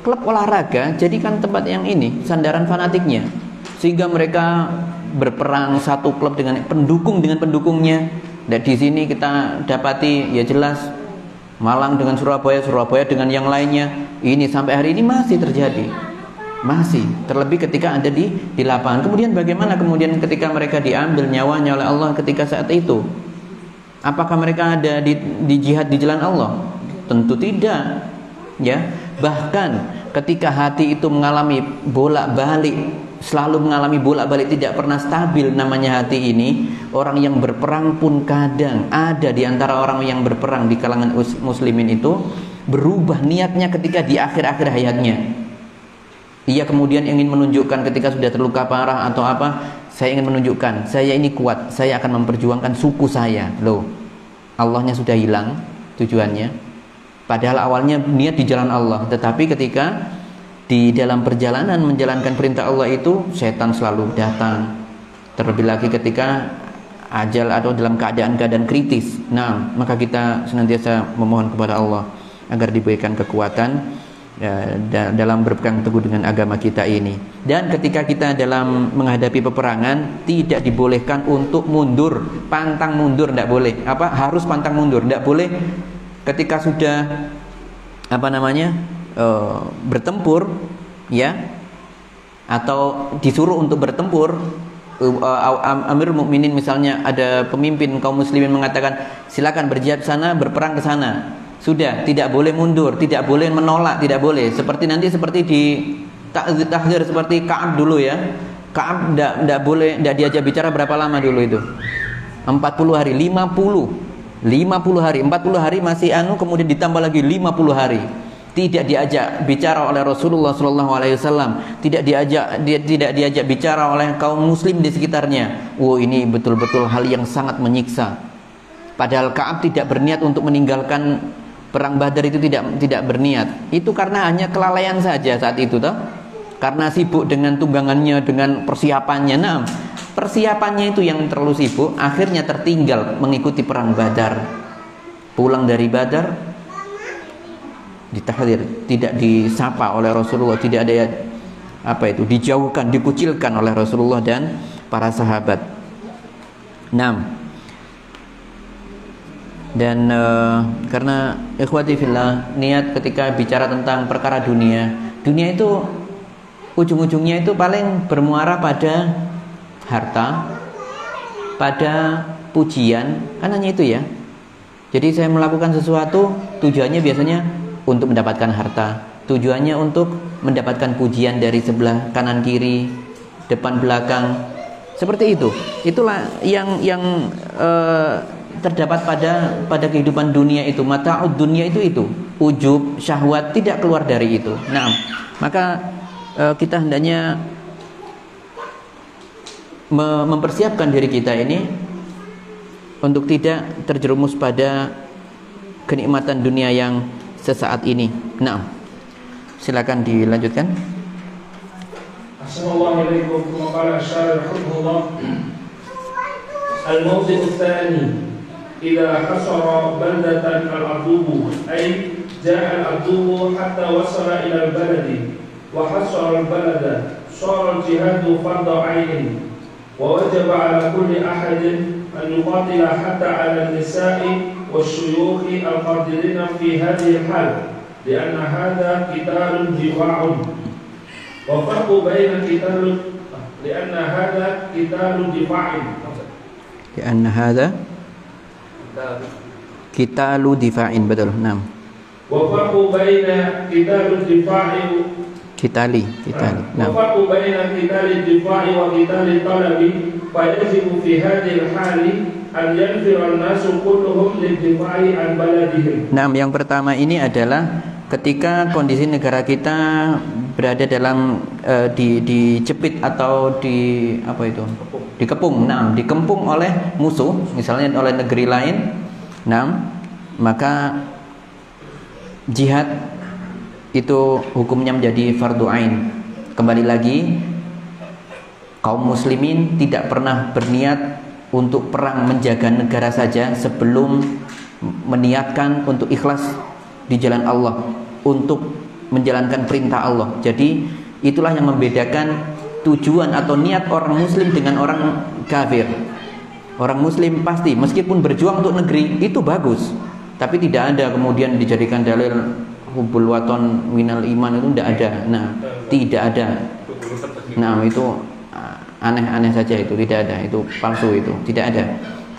Klub olahraga jadikan tempat yang ini sandaran fanatiknya. Sehingga mereka berperang satu klub dengan pendukungnya. Dan di sini kita dapati ya jelas Malang dengan Surabaya, Surabaya dengan yang lainnya. Ini sampai hari ini masih terjadi. Masih, terlebih ketika ada di lapangan. Kemudian bagaimana kemudian ketika mereka diambil nyawanya oleh Allah ketika saat itu? Apakah mereka ada di jihad di jalan Allah? Tentu tidak. Ya, bahkan ketika hati itu mengalami bolak-balik selalu mengalami bolak-balik, tidak pernah stabil namanya hati ini. Orang yang berperang pun kadang ada di antara orang yang berperang di kalangan muslimin itu berubah niatnya ketika di akhir-akhir hayatnya. Ia kemudian ingin menunjukkan ketika sudah terluka parah atau apa, saya ingin menunjukkan saya ini kuat, saya akan memperjuangkan suku saya. Loh, Allahnya sudah hilang tujuannya. Padahal awalnya niat di jalan Allah, tetapi ketika di dalam perjalanan menjalankan perintah Allah itu setan selalu datang. Terlebih lagi ketika ajal atau dalam keadaan-keadaan kritis. Nah, maka kita senantiasa memohon kepada Allah agar diberikan kekuatan dalam berpegang teguh dengan agama kita ini. Dan ketika kita dalam menghadapi peperangan tidak dibolehkan untuk mundur, pantang mundur, tidak boleh. Harus pantang mundur, tidak boleh. Ketika sudah bertempur, ya, atau disuruh untuk bertempur, Amirul Mukminin misalnya, ada pemimpin kaum muslimin mengatakan silakan berjihad sana, berperang ke sana. Sudah, tidak boleh mundur, tidak boleh menolak, tidak boleh. Seperti di tahdzir seperti Ka'ab dulu ya. Ka'ab tidak boleh, tidak diajak bicara berapa lama dulu itu? 40 hari, 50 hari, 40 hari masih kemudian ditambah lagi 50 hari. Tidak diajak bicara oleh Rasulullah SAW, tidak diajak bicara oleh kaum muslim di sekitarnya. Ini betul-betul hal yang sangat menyiksa. Padahal Ka'ab tidak berniat untuk meninggalkan perang Badar, itu tidak berniat. Itu karena hanya kelalaian saja saat itu toh. Karena sibuk dengan tunggangannya, dengan persiapannya. Nah, persiapannya itu yang terlalu sibuk, akhirnya tertinggal mengikuti perang Badar. Pulang dari Badar ditahdzir, tidak disapa oleh Rasulullah, tidak ada dijauhkan, dikucilkan oleh Rasulullah dan para sahabat. 6. Dan karena ikhwati fillah, niat ketika bicara tentang perkara dunia itu ujung-ujungnya itu paling bermuara pada harta, pada pujian, kan hanya itu ya. Jadi saya melakukan sesuatu tujuannya biasanya untuk mendapatkan harta, tujuannya untuk mendapatkan pujian dari sebelah kanan kiri, depan belakang, seperti itu. Itulah yang terdapat pada kehidupan dunia itu. Mata'ud dunia itu ujub, syahwat, tidak keluar dari itu. Nah, maka kita hendaknya mempersiapkan diri kita ini untuk tidak terjerumus pada kenikmatan dunia yang sesaat ini. Nah, silakan dilanjutkan. Assalamualaikum warahmatullahi wabarakatuh. Al-mawdi' ats-tsani idza hasara baldatan al-'adubu ay ja'a al-'adubu hatta wasala ila al-baladi wa hasara al-balada sara al-jihadu fardhu 'ainin wa wajaba 'ala kulli ahadin an yuqatila hatta 'ala an-nisa'i wasyuyukhi al-qadirina fi hadhihi al-hal li'anna hadha qitalun jiwa'un wa farqu baina li'anna hadha qitalun difa'in li'anna hadha qitalu difa'in, betul. Naam. Wa farqu baina qitalud difa'i qitali. Naam. Wa farqu baina qitalid difa'i wa qitalid talabi fa yajibu fi hadhihi al-hali an yanfira an-nasu kulluhum lid-difa'i an baladihim. Naam, yang pertama ini adalah ketika kondisi negara kita berada dalam dijepit atau dikepung. Nah, dikepung oleh musuh, misalnya oleh negeri lain. Nah, maka jihad itu hukumnya menjadi fardu ain. Kembali lagi, kaum muslimin tidak pernah berniat untuk perang menjaga negara saja sebelum meniatkan untuk ikhlas di jalan Allah, untuk menjalankan perintah Allah. Jadi itulah yang membedakan tujuan atau niat orang muslim dengan orang kafir. Orang muslim pasti meskipun berjuang untuk negeri itu bagus, tapi tidak ada kemudian dijadikan dalil hubbul waton minal iman, itu tidak ada. Nah, tidak ada. Nah, itu aneh-aneh saja, itu tidak ada, itu palsu, itu tidak ada.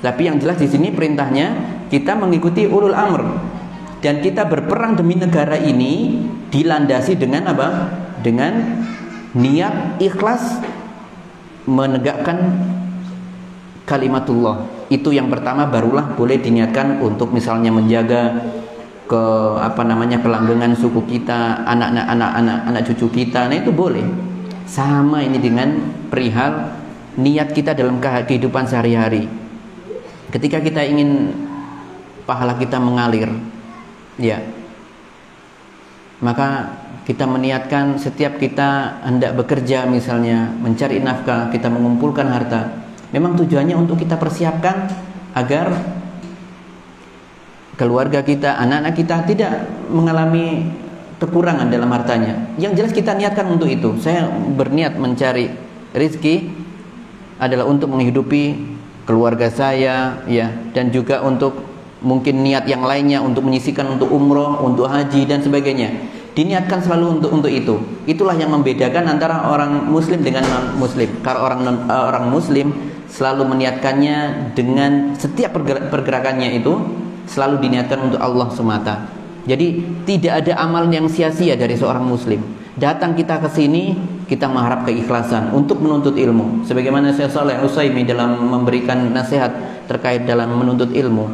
Tapi yang jelas di sini perintahnya kita mengikuti ulul amr, dan kita berperang demi negara ini dilandasi dengan apa? Dengan niat ikhlas menegakkan kalimatullah. Itu yang pertama, barulah boleh diniatkan untuk misalnya menjaga kelanggengan suku kita, anak cucu kita. Nah itu boleh. Sama ini dengan perihal niat kita dalam kehidupan sehari-hari. Ketika kita ingin pahala kita mengalir, ya, maka kita meniatkan setiap kita hendak bekerja, misalnya mencari nafkah, kita mengumpulkan harta, memang tujuannya untuk kita persiapkan agar keluarga kita, anak-anak kita tidak mengalami kekurangan dalam hartanya. Yang jelas kita niatkan untuk itu. Saya berniat mencari rezeki adalah untuk menghidupi keluarga saya, ya, dan juga untuk mungkin niat yang lainnya, untuk menyisihkan untuk umroh, untuk haji dan sebagainya. Diniatkan selalu untuk itu. Itulah yang membedakan antara orang muslim dengan non muslim. Kalau orang muslim selalu meniatkannya dengan setiap pergerakannya itu selalu diniatkan untuk Allah semata. Jadi tidak ada amal yang sia-sia dari seorang muslim. Datang kita ke sini, kita mengharap keikhlasan untuk menuntut ilmu. Sebagaimana Syekh Shalih Al-Utsaimin dalam memberikan nasihat terkait dalam menuntut ilmu,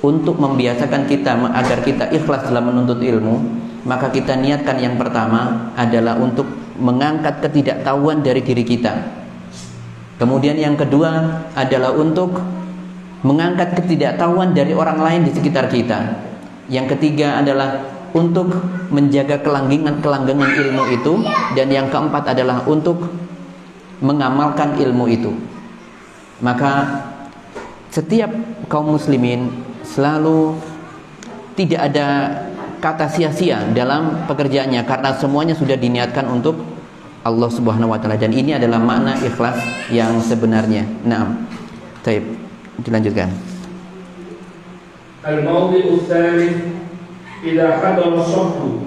untuk membiasakan kita agar kita ikhlas dalam menuntut ilmu, maka kita niatkan yang pertama adalah untuk mengangkat ketidaktahuan dari diri kita. Kemudian yang kedua adalah untuk mengangkat ketidaktahuan dari orang lain di sekitar kita. Yang ketiga adalah untuk menjaga kelanggengan ilmu itu. Dan yang keempat adalah untuk mengamalkan ilmu itu. Maka setiap kaum muslimin selalu tidak ada kata sia-sia dalam pekerjaannya, karena semuanya sudah diniatkan untuk Allah Subhanahu wa taala, dan ini adalah makna ikhlas yang sebenarnya. Naam. Baik. Dilanjutkan. Al-mawdi'u tsani idza hadara as-saffu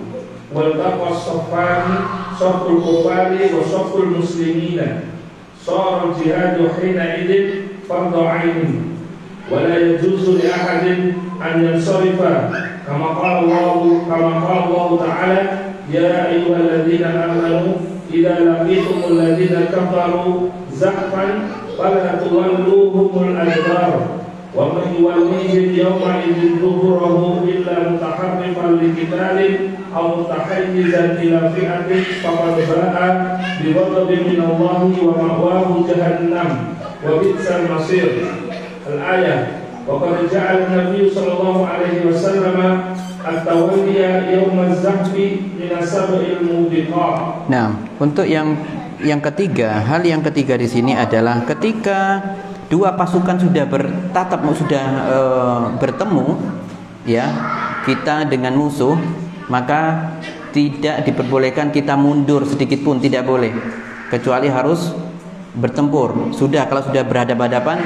wal taqa as-saffani safful kufari wa safful muslimina sara al-jihadu hina idin fardhu 'ainin wa la yajuzu li ahadin an yansarifa kama qala Allah ta'ala ya ayyuhalladzina amanu idza laqitumul ladzina kafaru zahfan fala tuwalluhumul adbar wa man yuwallihim yawma idzin duburahu illa mutaharrifan liqitalin aw mutahayyizan ila fi'atin faqad ba'a bi ghadabin min Allah wa ma'wahu jahannam wa bi'sal masir. Al-ayah. Wa qad ja'ala an-nabiy sallallahu alaihi wasallam at-tawalliya yawm az-zahfi min asab'il mubiqat. Nah, untuk yang ketiga, hal yang ketiga di sini adalah ketika dua pasukan sudah bertemu, ya, kita dengan musuh, maka tidak diperbolehkan kita mundur sedikit pun, tidak boleh, kecuali harus bertempur. Kalau sudah berhadapan-hadapan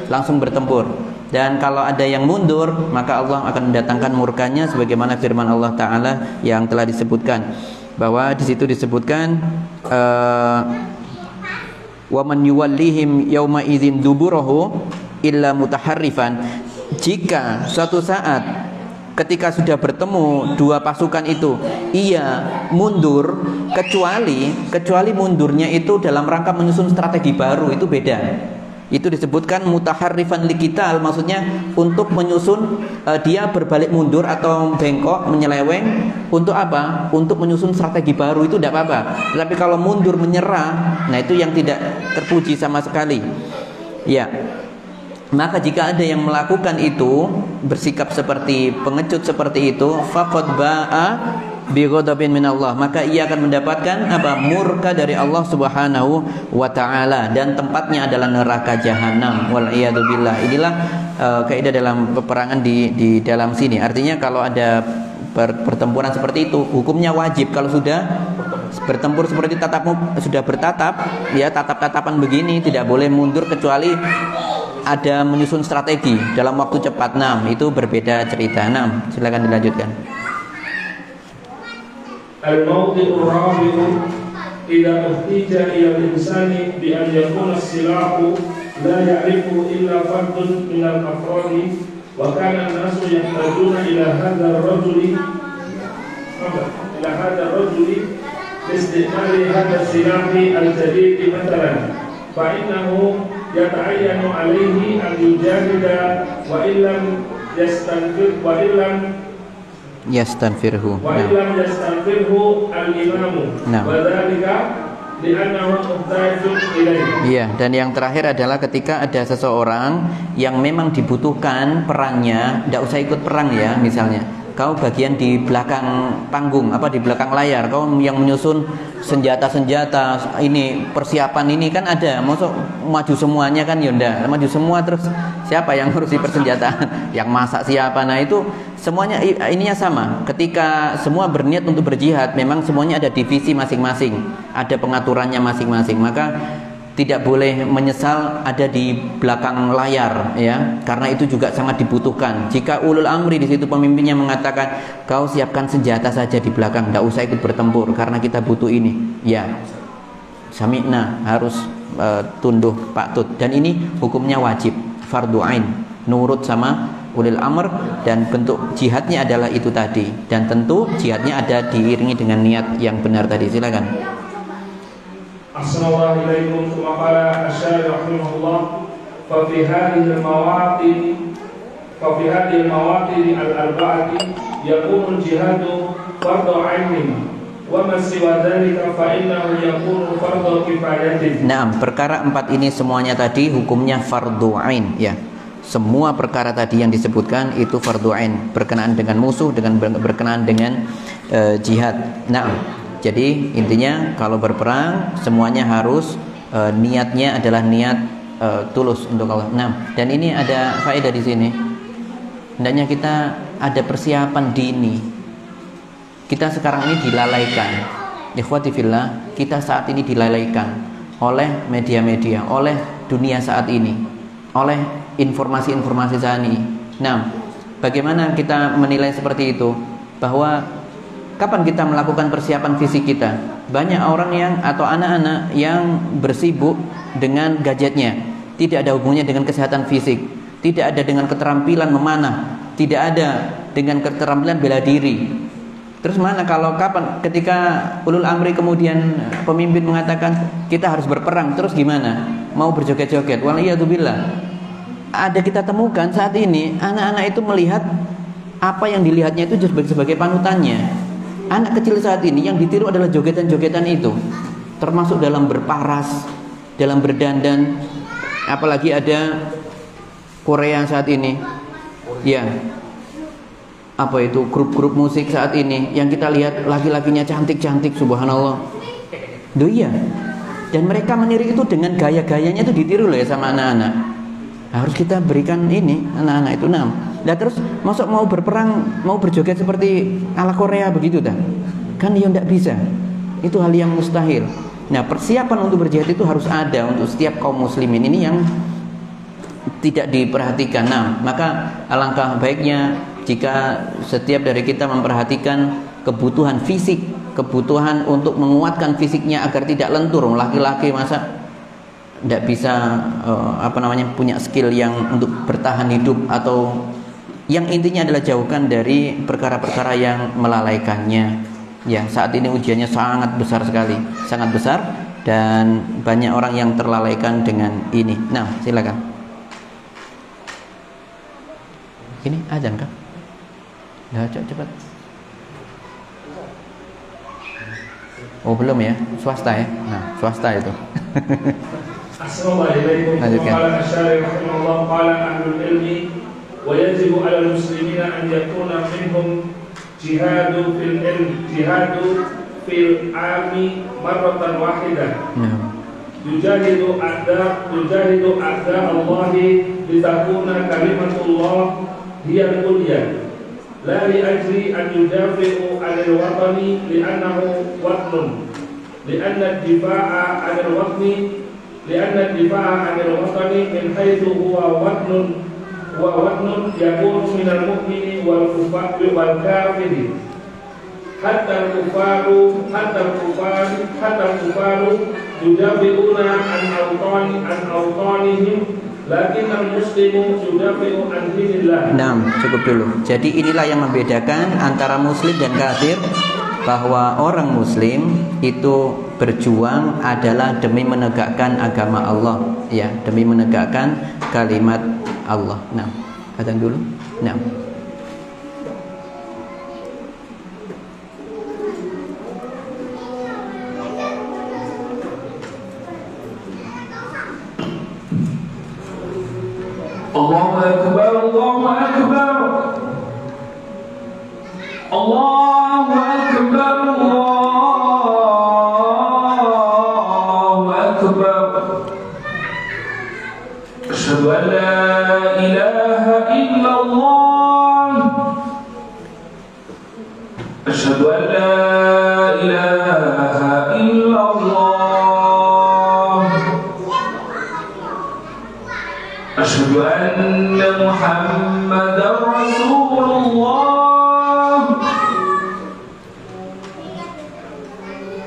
langsung bertempur. Dan kalau ada yang mundur, maka Allah akan mendatangkan murkanya, sebagaimana firman Allah Ta'ala yang telah disebutkan, bahwa di situ disebutkan wa man yuwallihim yauma idzin duburahu illa mutaharrifan. Jika suatu saat ketika sudah bertemu dua pasukan itu ia mundur, kecuali mundurnya itu dalam rangka menyusun strategi baru, itu beda. Itu disebutkan mutaharrifan liqital, maksudnya untuk menyusun, dia berbalik mundur atau bengkok, menyeleweng untuk apa? Untuk menyusun strategi baru, itu tidak apa-apa. Tapi kalau mundur menyerah, nah itu yang tidak terpuji sama sekali. Ya. Maka jika ada yang melakukan itu, bersikap seperti pengecut seperti itu, faqad ba'a bi ghadabin min Allah, maka ia akan mendapatkan apa? Murka dari Allah Subhanahu wa taala, dan tempatnya adalah neraka jahanam. Wal iyadu billah. Inilah kaidah dalam peperangan di dalam sini. Artinya kalau ada pertempuran seperti itu, hukumnya wajib. Kalau sudah bertempur seperti sudah bertatap, ya, tatap-tatapan begini, tidak boleh mundur kecuali ada menyusun strategi dalam waktu cepat. Itu berbeda cerita. Silakan dilanjutkan. Al-mawdi'ur rabi'u idza uhtija ila al-insani bi an yakuna as-silahu la ya'rifu illa fardun min al-afradi wa kana an-nasu yahtajuna ila hadha ar-rajuli لاستعمال هذا السلاح الجديد مثلا فإنه يتعين عليه أن يجاهد وإن لم يستنفره الإمام وذلك لأنه محتاج إليه. Iya, dan yang terakhir adalah ketika ada seseorang yang memang dibutuhkan perannya, tidak usah ikut perang ya, misalnya kau bagian di belakang panggung, di belakang layar, kau yang menyusun senjata-senjata ini, persiapan ini kan ada, masuk maju semuanya kan Yonda, maju semua terus siapa yang ngurusi persenjataan, yang masak siapa, nah itu semuanya ininya sama. Ketika semua berniat untuk berjihad, memang semuanya ada divisi masing-masing, ada pengaturannya masing-masing, maka tidak boleh menyesal ada di belakang layar ya, karena itu juga sangat dibutuhkan. Jika ulul amri di situ pemimpinnya mengatakan kau siapkan senjata saja di belakang, tidak usah ikut bertempur karena kita butuh ini, ya sami'na, harus tunduh patut, dan ini hukumnya wajib, fardu ain, nurut sama ulil amr, dan bentuk jihadnya adalah itu tadi, dan tentu jihadnya ada diiringi dengan niat yang benar tadi. Silakan. Assalamualaikum warahmatullahi wabarakatuh. Asyari rahimahullah Fafi hadhihi al-mawaqid al-arba'ati yakunu jihadu fardu ainin wa ma siwa dhalika fa innahu yakunu fardu kifayatin. Nah, perkara 4 ini semuanya tadi hukumnya fardu ain ya. Semua perkara tadi yang disebutkan itu fardu ain, berkenaan dengan musuh, dengan berkenaan dengan jihad. Nah, jadi intinya kalau berperang semuanya harus niatnya adalah niat tulus untuk Allah. Nah, dan ini ada faedah di sini. Hendaknya kita ada persiapan dini. Kita sekarang ini dilalaikan. Ikhwati fillah, kita saat ini dilalaikan oleh media-media, oleh dunia saat ini, oleh informasi-informasi saat ini. Nah, bagaimana kita menilai seperti itu? Bahwa kapan kita melakukan persiapan fisik kita? Banyak orang yang atau anak-anak yang bersibuk dengan gadgetnya, tidak ada hubungannya dengan kesehatan fisik, tidak ada dengan keterampilan memanah, tidak ada dengan keterampilan bela diri. Terus mana kalau kapan ketika ulul amri kemudian pemimpin mengatakan kita harus berperang, terus gimana? Mau berjoget-joget? Waliyadzubillah. Ada kita temukan saat ini anak-anak itu melihat apa yang dilihatnya itu sebagai panutannya. Anak kecil saat ini yang ditiru adalah jogetan-jogetan itu, termasuk dalam berparas, dalam berdandan. Apalagi ada Korea saat ini, ya, apa itu grup-grup musik saat ini yang kita lihat laki-lakinya cantik-cantik, subhanallah. Duh iya. Dan mereka meniru itu dengan gaya-gayanya itu ditiru loh ya sama anak-anak. Harus kita berikan ini anak-anak itu Nah terus masuk mau berperang, mau berjoget seperti ala Korea begitu dah? Kan ya tidak bisa. Itu hal yang mustahil. Nah, persiapan untuk berjihad itu harus ada untuk setiap kaum muslimin. Ini yang tidak diperhatikan. Nah, maka alangkah baiknya jika setiap dari kita memperhatikan kebutuhan fisik, kebutuhan untuk menguatkan fisiknya agar tidak lentur. Laki-laki masa tidak bisa punya skill yang untuk bertahan hidup, atau yang intinya adalah jauhkan dari perkara-perkara yang melalaikannya. Ya, saat ini ujiannya sangat besar sekali, sangat besar, dan banyak orang yang terlalaikan dengan ini. Nah, silakan. Ini azan kah? Nah, cepat. Oh, belum ya? Swasta ya? Nah, swasta itu. Assalamualaikum warahmatullahi wabarakatuh. ويجب على المسلمين أن يكون منهم جهاد في العام مرة واحدة. يجاهد أعداء الله لتكون كلمة الله هي العليا، لا لأجل أن يدافعوا عن الوطن لأنه وطن، لأن الدفاع عن الوطن من حيث هو وطن يكون من المؤمن والكافر. حتى الكفار يدافعون عن أوطانهم، لكن المسلم يدافع عن دين الله. Nah, cukup dulu. Jadi inilah yang membedakan antara muslim dan kafir. bahwa orang muslim itu berjuang adalah demi menegakkan agama Allah, ya, demi menegakkan kalimat Allah. Nah, adzan dulu. Nah. Allahu Akbar, Allahu Akbar, Allahu Akbar, Allahu Akbar. Asyhadu an la ilaha illallah, asyhadu an la ilaha illallah, asyhadu anna Muhammadar Rasulullah,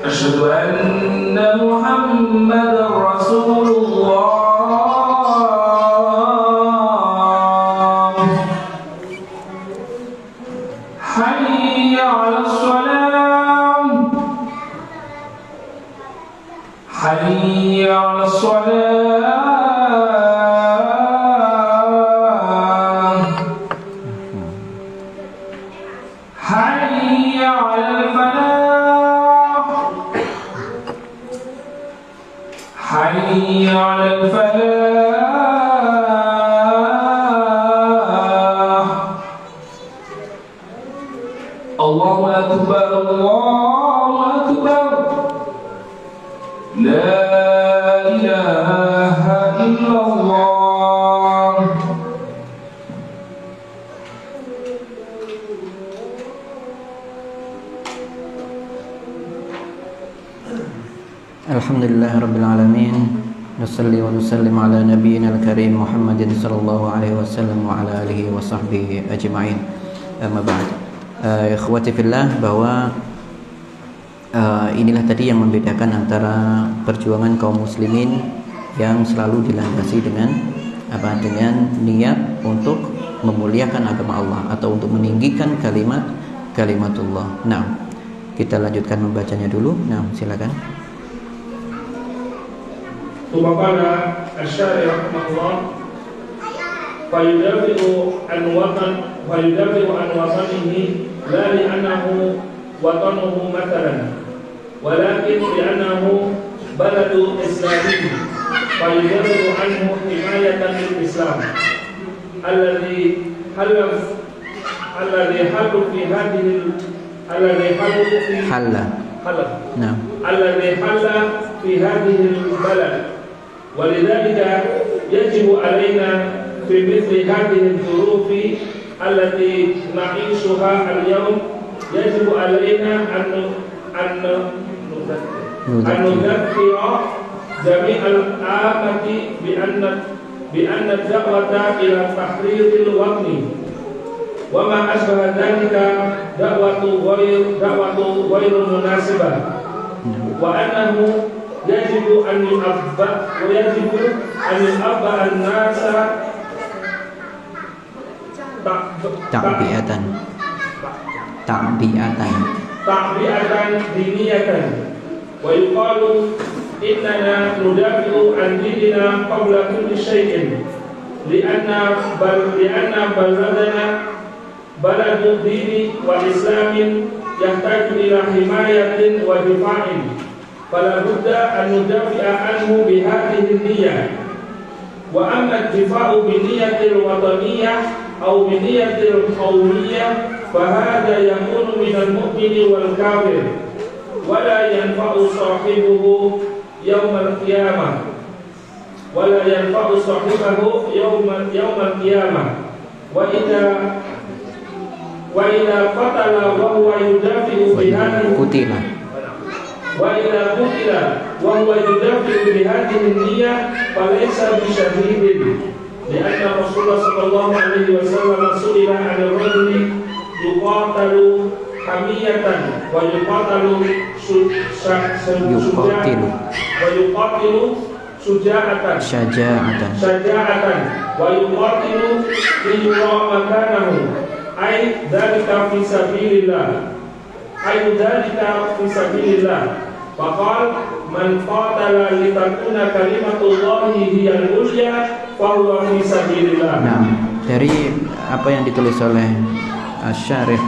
asyhadu anna Muhammadar Rasulullah. Hayya 'alas shalah, hayya 'alas shalah. حي على الفلاح. الله أكبر، الله أكبر، لا إله إلا الله. Alhamdulillah Rabbil Alamin. Nusalli wa nusallim ala nabiyyina al-karim Muhammadin sallallahu alaihi wasallam wa ala alihi wa sahbihi ajma'in. Amma ba'd. Ikhwati fillah, bahwa inilah tadi yang membedakan antara perjuangan kaum muslimin yang selalu dilandasi dengan apa? Dengan niat untuk memuliakan agama Allah atau untuk meninggikan kalimatullah. Nah, kita lanjutkan membacanya dulu. Nah, silakan. ثم قال الشارع رحمه الله: فيدافع عن وطنه لا لأنه وطنه مثلا، ولكن لأنه بلد إسلامي، فيدافع عنه حماية للإسلام الذي حل في هذه الذي حل في هذه البلد. ولذلك يجب علينا في مثل هذه الظروف التي نعيشها اليوم، يجب علينا أن نذكر جميع العامة بأن الدعوة إلى تحرير الوطن وما أشبه ذلك دعوة غير مناسبة، وأنه يجب أن يؤبى الناس تعبئة دينية، ويقال إننا ندافع عن ديننا قبل كل شيء، لأن بلدنا بلد دين وإسلام يحتاج إلى حماية ودفاع، فلا بد أن ندافع عنه بهذه النية. وأما الدفاع بنية الوطنية أو بنية القومية فهذا يكون من المؤمن والكافر، ولا ينفع صاحبه يوم القيامة، وإذا قتل وهو يدافع بهذه النية فليس بشهيد، لأن رسول الله صلى الله عليه وسلم سئل عن الرجل يقاتل حمية ويقاتل شجاعة ويقاتل ليرى مكانه، أي ذلك في سبيل الله. ayu dzalika fi sabilillah. Faqal man qatala litakuna kalimatullahi hiyal ulya fa huwa fi sabilillah. Nah, dari apa yang ditulis oleh Syarih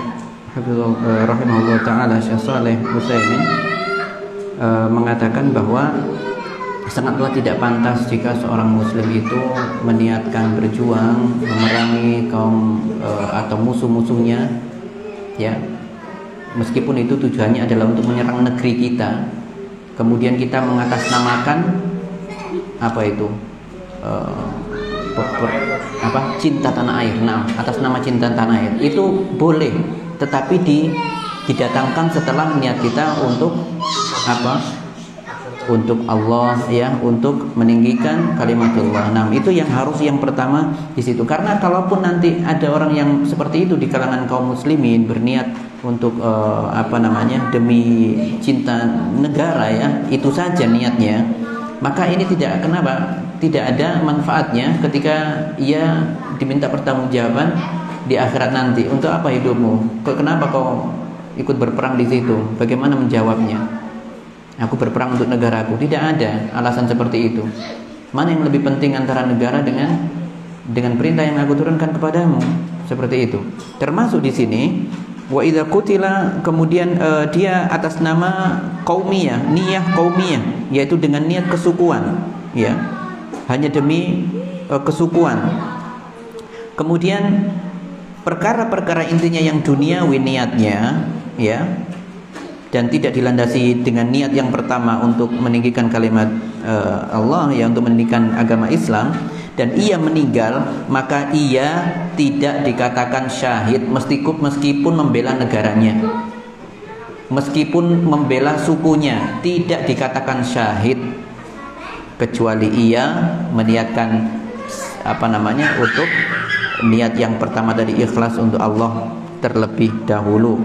rahimahullah taala Syekh Shalih Utsaimin mengatakan bahwa sangatlah tidak pantas jika seorang muslim itu meniatkan berjuang memerangi kaum atau musuh-musuhnya, ya, meskipun itu tujuannya adalah untuk menyerang negeri kita, kemudian kita mengatasnamakan apa itu cinta tanah air. Nah, atas nama cinta tanah air itu boleh, tetapi didatangkan setelah niat kita untuk apa? Untuk Allah, ya, untuk meninggikan kalimatullah. Nah, itu yang harus yang pertama di situ. Karena kalaupun nanti ada orang yang seperti itu di kalangan kaum muslimin berniat untuk demi cinta negara, ya, itu saja niatnya, maka ini tidak ada manfaatnya ketika ia diminta pertanggungjawaban di akhirat nanti. Untuk apa hidupmu? Kenapa kau ikut berperang di situ? Bagaimana menjawabnya? Aku berperang untuk negaraku. Tidak ada alasan seperti itu. Mana yang lebih penting antara negara dengan perintah yang aku turunkan kepadamu? Seperti itu. Termasuk di sini wa idza qutila, kemudian dia atas nama qaumiyah, niyah qaumiyah, yaitu dengan niat kesukuan, ya. Hanya demi kesukuan. Kemudian perkara-perkara intinya yang duniawi niatnya, ya, dan tidak dilandasi dengan niat yang pertama untuk meninggikan kalimat Allah, ya, untuk meninggikan agama Islam, dan ia meninggal, maka ia tidak dikatakan syahid meskipun membela negaranya, meskipun membela sukunya, tidak dikatakan syahid kecuali ia meniatkan untuk niat yang pertama tadi, ikhlas untuk Allah terlebih dahulu.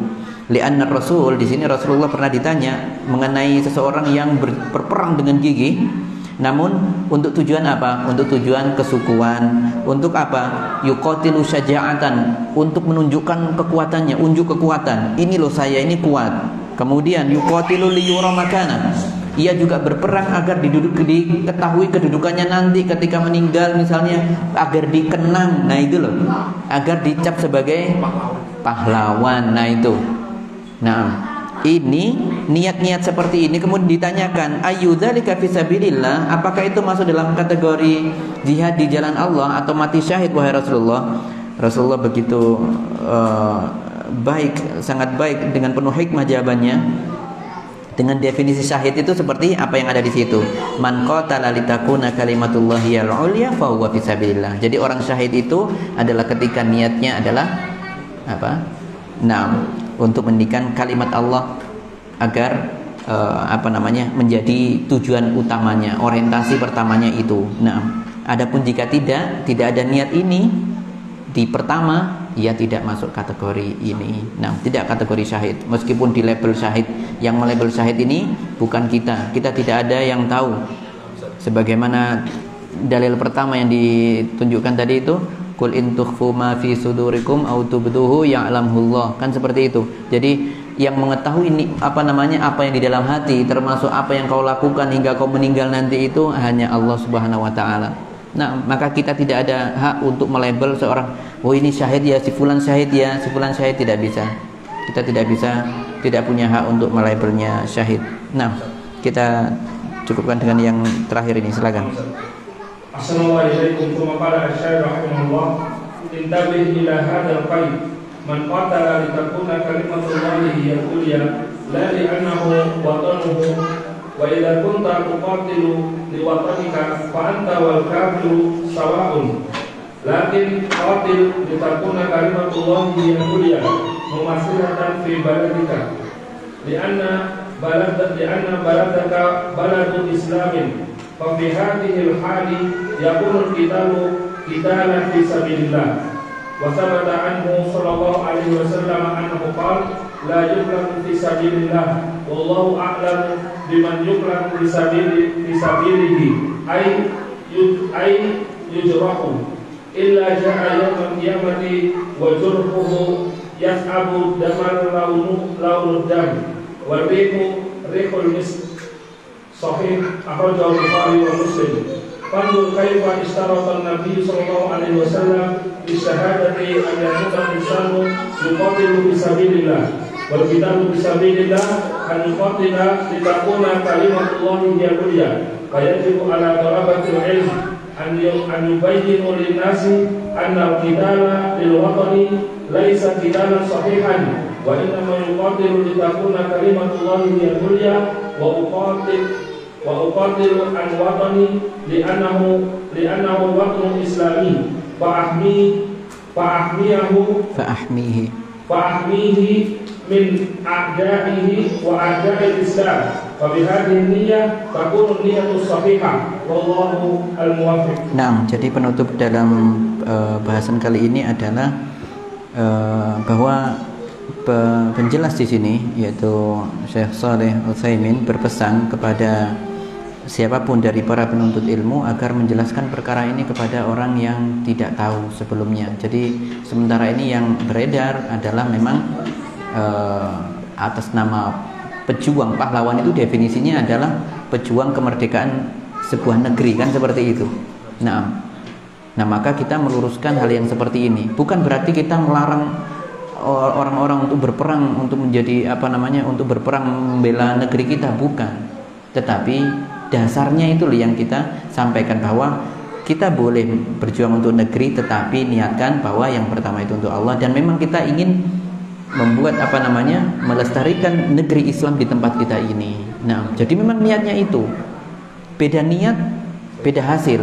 Lianna Rasul, di sini Rasulullah pernah ditanya mengenai seseorang yang berperang dengan gigih, namun untuk tujuan apa? Untuk tujuan kesukuan. Untuk apa? Yuqatilu syaja'atan, untuk menunjukkan kekuatannya, unjuk kekuatan. Ini loh saya, ini kuat. Kemudian yuqatilu liyura makana, ia juga berperang agar diketahui kedudukannya nanti ketika meninggal misalnya, agar dikenang. Nah itu loh, agar dicap sebagai pahlawan. Nah itu. Nah, ini niat-niat seperti ini kemudian ditanyakan, ayyudzalika fisabilillah, apakah itu masuk dalam kategori jihad di jalan Allah atau mati syahid wahai Rasulullah? Rasulullah begitu baik, sangat baik, dengan penuh hikmah jawabannya. Dengan definisi syahid itu seperti apa yang ada di situ. Man qatala litakuna kalimatullahi al-ulya fa huwa fisabilillah. Jadi orang syahid itu adalah ketika niatnya adalah apa? Nah, untuk meninggikan kalimat Allah agar menjadi tujuan utamanya, orientasi pertamanya itu. Nah, adapun jika tidak ada niat ini di pertama, ia tidak masuk kategori ini. Nah, tidak kategori syahid, meskipun di label syahid. Yang melabel syahid ini bukan kita tidak ada yang tahu. Sebagaimana dalil pertama yang ditunjukkan tadi itu, Qul in tukhfu ma fi sudurikum aw tubduhu ya'lamullah, kan seperti itu. Jadi yang mengetahui ini apa yang di dalam hati, termasuk apa yang kau lakukan hingga kau meninggal nanti, itu hanya Allah Subhanahu wa taala. Nah, maka kita tidak ada hak untuk melabel seorang, oh ini syahid ya, si fulan syahid ya, si fulan syahid. Tidak bisa. Kita tidak punya hak untuk melabelnya syahid. Nah, kita cukupkan dengan yang terakhir ini, silakan. Assalamualaikum warahmatullahi wabarakatuh. Intabih ila hadzal qaid. Man qatala litakuna kalimatullahi hiya al-ulya la li'annahu watanuhu wa idza kunta tuqatilu liwatanika fa anta wal kafiru sawa'un. Lakin qatil litakuna kalimatullahi hiya al-ulya mumassilatan fi baladika li'anna baladaka baladul islamin. Fafi hadhil hali yakunu qitalu qitalan fi sabilillah. Wa sabata anhu sallallahu alaihi wasallam annahu qala la yuqlamu fi sabilillah wallahu a'lamu biman yuqlamu fi sabilihi ay yujrahu illa ja'a yawmal qiyamati wa jurhuhu yas'abu damar launu dam wal rihu rihul misk. Sahih akhrajahu Bukhari wa Muslim. Fanzur kaifa istarata an-nabiy sallallahu alaihi wasallam bi syahadati an yamuta insanu yuqatilu fi sabilillah wal qitalu fi sabilillah an yuqatila litakuna kalimatullahi hiya al-ulya. Fa yajibu ala talabatil ilm an yubayyinu lin-nasi anna al-qitala lil watani laisa qitalan sahihan wa innama yuqatilu litakuna kalimatullahi hiya al-ulya wa uqatilu an watani li'annahu watnun islami fa'ahmihi min a'da'ihi wa a'da'il islam wa bihadhihi niyyah takunu niyyatu sahihah wallahu al-muwaffiq. Nah, jadi penutup dalam bahasan kali ini adalah bahwa penjelas di sini yaitu Syekh Shalih Al-Utsaimin berpesan kepada siapapun dari para penuntut ilmu agar menjelaskan perkara ini kepada orang yang tidak tahu sebelumnya. Jadi sementara ini yang beredar adalah memang atas nama pejuang pahlawan, itu definisinya adalah pejuang kemerdekaan sebuah negeri, kan seperti itu. Nah, maka kita meluruskan hal yang seperti ini. Bukan berarti kita melarang orang-orang untuk berperang, untuk menjadi untuk berperang membela negeri kita, bukan. Tetapi dasarnya itu yang kita sampaikan, bahwa kita boleh berjuang untuk negeri, tetapi niatkan bahwa yang pertama itu untuk Allah, dan memang kita ingin membuat melestarikan negeri Islam di tempat kita ini. Nah, jadi memang niatnya itu. Beda niat, beda hasil.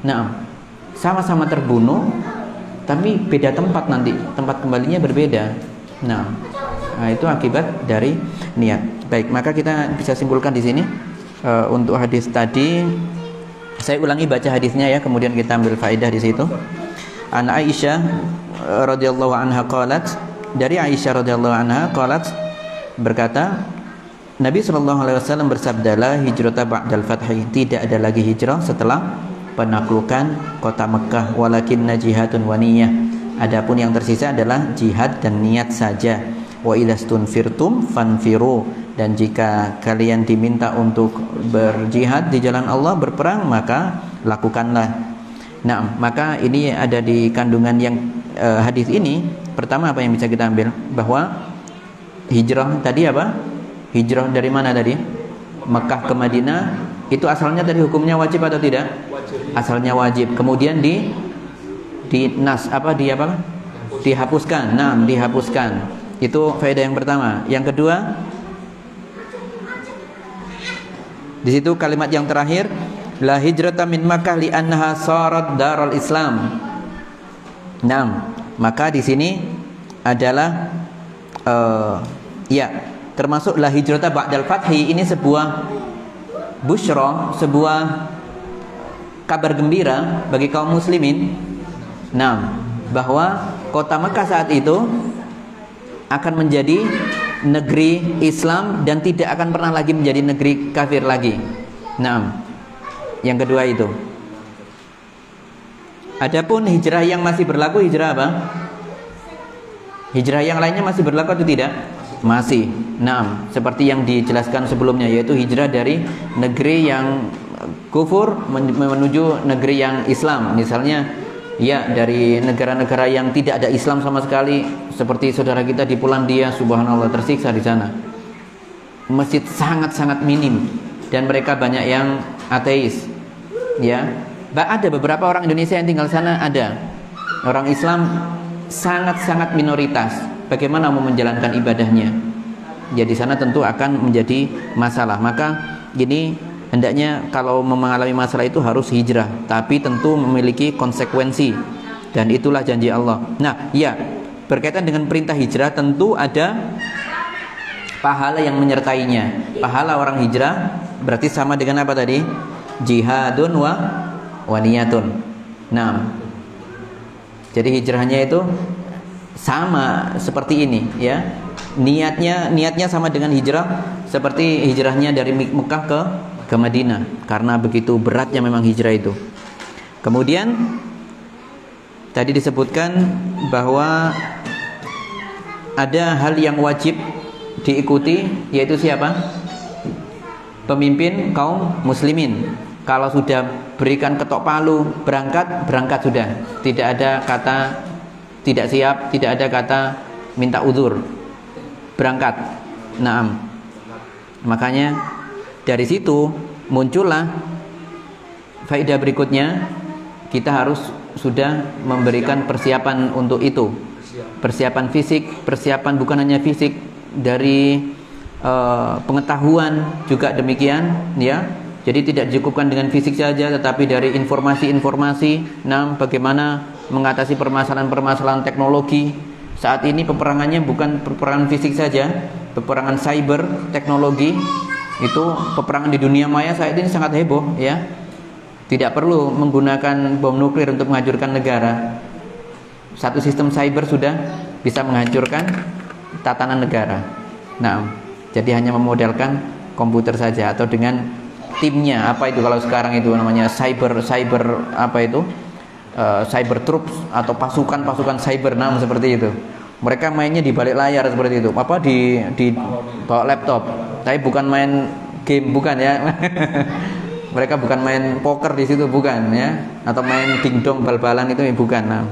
Nah, sama-sama terbunuh, tapi beda tempat, nanti tempat kembalinya berbeda. Nah, itu akibat dari niat. Baik, maka kita bisa simpulkan di sini untuk hadis tadi. Saya ulangi baca hadisnya ya, kemudian kita ambil faedah di situ. An Aisyah radhiyallahu anha qalat, dari Aisyah radhiyallahu anha qalat, berkata, Nabi sallallahu alaihi wasallam bersabda, la hijrata ba'dal fathi, tidak ada lagi hijrah setelah penaklukan kota Mekah, walakinna jihadun wa niyyah, adapun yang tersisa adalah jihad dan niat saja. Wa idastunfirtum fanfiru, dan jika kalian diminta untuk berjihad di jalan Allah, berperang, maka lakukanlah. Nah, maka ini ada di kandungan yang hadis ini. Pertama apa yang bisa kita ambil? Bahwa hijrah tadi apa? Hijrah dari mana tadi? Mekah ke Madinah, itu asalnya tadi hukumnya wajib atau tidak? Asalnya wajib. Kemudian dihapuskan. Nah, dihapuskan. Itu faedah yang pertama. Yang kedua, di situ kalimat yang terakhir, la hijrata min Makkah li annaha sarat darul Islam. Nah, maka di sini adalah termasuk la hijrata ba'dal fathi, ini sebuah busyra, sebuah kabar gembira bagi kaum muslimin. Nah, bahwa kota Mekah saat itu akan menjadi negeri Islam dan tidak akan pernah lagi menjadi negeri kafir lagi. Nah, yang kedua itu. Adapun hijrah yang masih berlaku, hijrah apa? Hijrah yang lainnya masih berlaku atau tidak? Masih. Nah, seperti yang dijelaskan sebelumnya, yaitu hijrah dari negeri yang kufur menuju negeri yang Islam. Misalnya, ya, dari negara-negara yang tidak ada Islam sama sekali, seperti saudara kita di Polandia, subhanallah, tersiksa di sana. Masjid sangat-sangat minim dan mereka banyak yang ateis. Ya, ada beberapa orang Indonesia yang tinggal sana, ada. Orang Islam sangat-sangat minoritas. Bagaimana mau menjalankan ibadahnya? Ya, di sana tentu akan menjadi masalah. Maka gini, hendaknya kalau mengalami masalah itu harus hijrah, tapi tentu memiliki konsekuensi, dan itulah janji Allah. Nah, ya, berkaitan dengan perintah hijrah tentu ada pahala yang menyertainya. Pahala orang hijrah berarti sama dengan apa tadi? Jihadun wa niyatun. Nah, jadi hijrahnya itu sama seperti ini, ya. Niatnya sama dengan hijrah, seperti hijrahnya dari Mekah ke Madinah, karena begitu beratnya memang hijrah itu. Kemudian tadi disebutkan bahwa ada hal yang wajib diikuti, yaitu siapa? Pemimpin kaum muslimin. Kalau sudah berikan ketok palu, berangkat sudah. Tidak ada kata tidak siap, tidak ada kata minta uzur. Berangkat. Naam. Makanya dari situ muncullah faedah berikutnya, kita harus sudah memberikan persiapan untuk itu. Persiapan fisik, persiapan bukan hanya fisik, dari pengetahuan juga demikian, ya. Jadi tidak dicukupkan dengan fisik saja, tetapi dari informasi-informasi, bagaimana mengatasi permasalahan-permasalahan teknologi. Saat ini peperangannya bukan peperangan fisik saja, peperangan cyber, teknologi. Itu peperangan di dunia maya saat ini sangat heboh, ya. Tidak perlu menggunakan bom nuklir untuk menghancurkan negara. Satu sistem cyber sudah bisa menghancurkan tatanan negara. Nah, jadi hanya memodelkan komputer saja, atau dengan timnya, apa itu kalau sekarang itu namanya cyber apa itu? Cyber troops atau pasukan cyber, seperti itu. Mereka mainnya di balik layar seperti itu. Apa di bawa laptop. Tapi bukan main game, bukan ya. Mereka bukan main poker di situ, bukan ya. Atau main dingdong bal-balan itu bukan.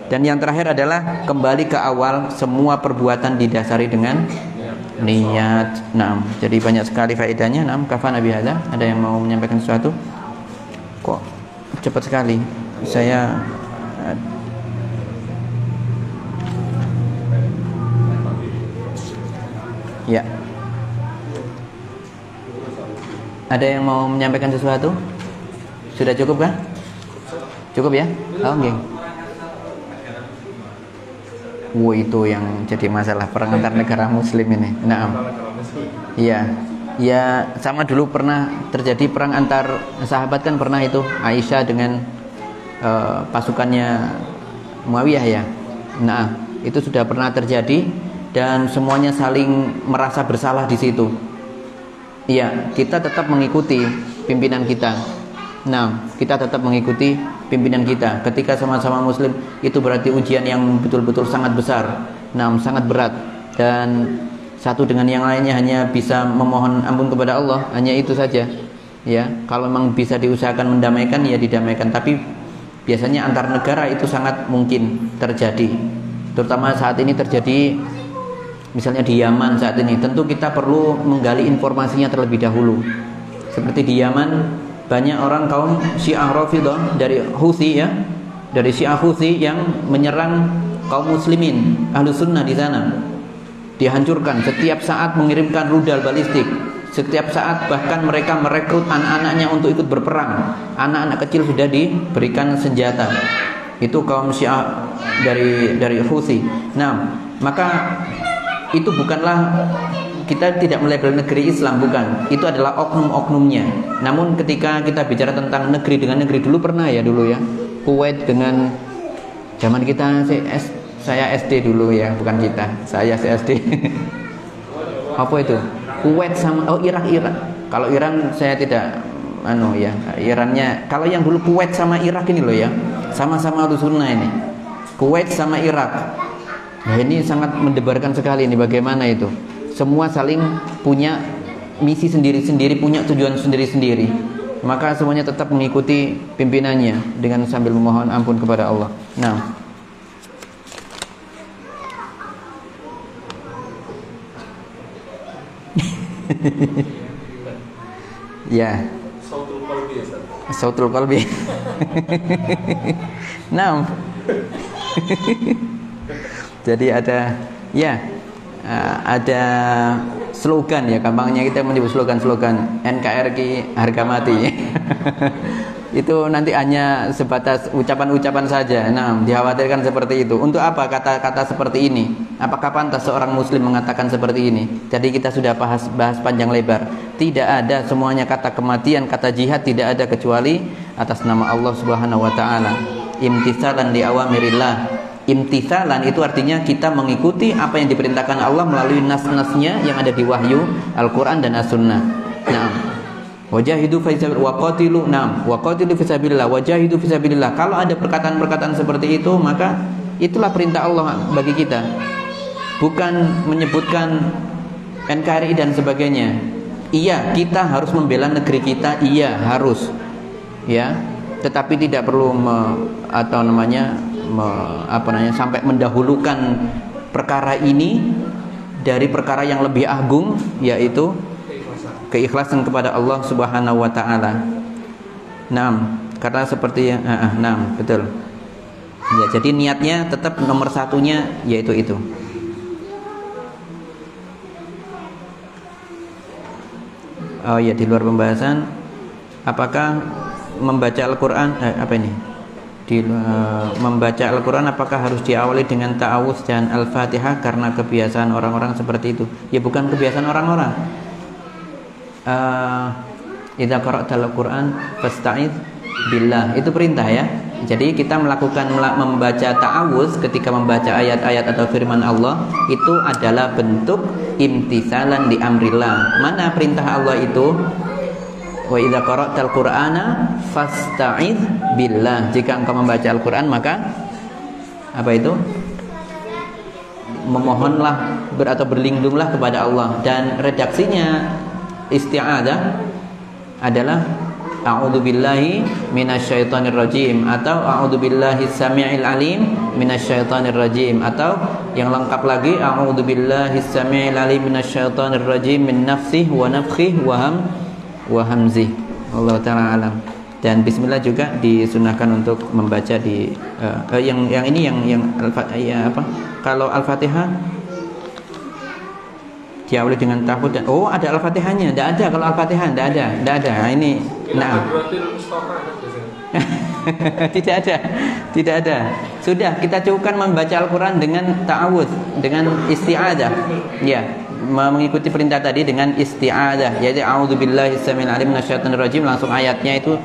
Dan yang terakhir adalah kembali ke awal, semua perbuatan didasari dengan niat. Jadi banyak sekali faedahnya. Kafan Nabi Hadza. Ada yang mau menyampaikan sesuatu? Kok cepat sekali? Saya ya. Ada yang mau menyampaikan sesuatu? Sudah cukup kah? Cukup ya? Oke. Itu yang jadi masalah, perang antar negara muslim ini. Iya. Ya, sama dulu pernah terjadi perang antar sahabat kan, pernah itu Aisyah dengan pasukannya Muawiyah ya. Itu sudah pernah terjadi dan semuanya saling merasa bersalah di situ. Iya, kita tetap mengikuti pimpinan kita. Kita tetap mengikuti pimpinan kita. Ketika sama-sama muslim, itu berarti ujian yang betul-betul sangat besar, sangat berat, dan satu dengan yang lainnya hanya bisa memohon ampun kepada Allah, hanya itu saja. Ya, kalau memang bisa diusahakan mendamaikan, ya didamaikan. Tapi biasanya antar negara itu sangat mungkin terjadi. Terutama saat ini terjadi, misalnya di Yaman saat ini, tentu kita perlu menggali informasinya terlebih dahulu. Seperti di Yaman, banyak orang kaum Syiah Rafidhah dari Houthi ya, dari Syiah Houthi yang menyerang kaum muslimin Ahlus Sunnah di sana. Dihancurkan, setiap saat mengirimkan rudal balistik, setiap saat bahkan mereka merekrut anak-anaknya untuk ikut berperang. Anak-anak kecil sudah diberikan senjata. Itu kaum Syiah dari Houthi. Maka itu bukanlah, kita tidak melabel negeri Islam, bukan. Itu adalah oknum-oknumnya. Namun ketika kita bicara tentang negeri dengan negeri, dulu pernah ya, Kuwait dengan zaman kita, saya SD dulu ya, bukan kita, saya SD. Apa itu? Kuwait sama Irak. Kalau Iran saya tidak Irannya. Kalau yang dulu Kuwait sama Irak ini loh ya, sama-sama Ahlus Sunnah ini. Kuwait sama Irak. Nah, ini sangat mendebarkan sekali ini, bagaimana itu. Semua saling punya misi sendiri-sendiri, punya tujuan sendiri-sendiri. Maka semuanya tetap mengikuti pimpinannya dengan sambil memohon ampun kepada Allah. Ya. Sautul qalbi. Jadi ada slogan ya, gampangnya kita menyebut slogan NKRI harga mati. Itu nanti hanya sebatas ucapan-ucapan saja. Dikhawatirkan seperti itu. Untuk apa kata-kata seperti ini? Apakah pantas seorang muslim mengatakan seperti ini? Jadi kita sudah bahas panjang lebar. Tidak ada semuanya kata kematian, kata jihad tidak ada kecuali atas nama Allah Subhanahu wa taala. Imtitsalan li awamirillah. Imtitsalan itu artinya kita mengikuti apa yang diperintahkan Allah melalui nas-nasnya yang ada di wahyu Al-Quran dan As-Sunnah. Wajahidu waqatilu fisabilillah, wajahidu fisabilillah. Kalau ada perkataan-perkataan seperti itu, maka itulah perintah Allah bagi kita. bukan menyebutkan NKRI dan sebagainya. Iya, kita harus membela negeri kita, iya harus, ya. Tetapi tidak perlu sampai mendahulukan perkara ini dari perkara yang lebih agung, yaitu keikhlasan kepada Allah Subhanahu wa taala. Karena seperti yang betul. Ya, jadi niatnya tetap nomor satunya yaitu itu. Oh ya, di luar pembahasan, apakah membaca Al-Quran membaca Al-Quran apakah harus diawali dengan ta'awudz dan Al-Fatihah karena kebiasaan orang-orang seperti itu? Ya, bukan kebiasaan orang-orang. Idza qara'tal Qur'an fasta'idz billah, itu perintah ya. Jadi kita membaca ta'awudz ketika membaca ayat-ayat atau firman Allah itu adalah bentuk imtitsalan di amrillah. Mana perintah Allah itu? Wa idza qara'tal Qur'ana fasta'idz billah. Jika engkau membaca Al-Qur'an maka apa itu? Memohonlah atau berlindunglah kepada Allah. Dan redaksinya isti'adzah adalah a'udzubillahi minasyaitonir rajim atau a'udzubillahi samii'il alim minasyaitonir rajim, atau yang lengkap lagi a'udzubillahi samii'il alim minasyaitonir rajim min nafsihi wa nafthihi wa hamzihi. Allah taala alam. Dan bismillah juga disunahkan untuk membaca di kalau Al-Fatihah diawali dengan tahud dan ada Al-Fatihahnya. Tidak ada kalau Al-Fatihah, tidak ada. Nah, ini tidak ada. Sudah kita cukupkan membaca Al-Quran dengan ta'awudz, dengan isti'adzah. Ya, mengikuti perintah tadi dengan isti'adzah, yaitu a'udzubillahi samil alim minasyaitonir rajim, langsung ayatnya itu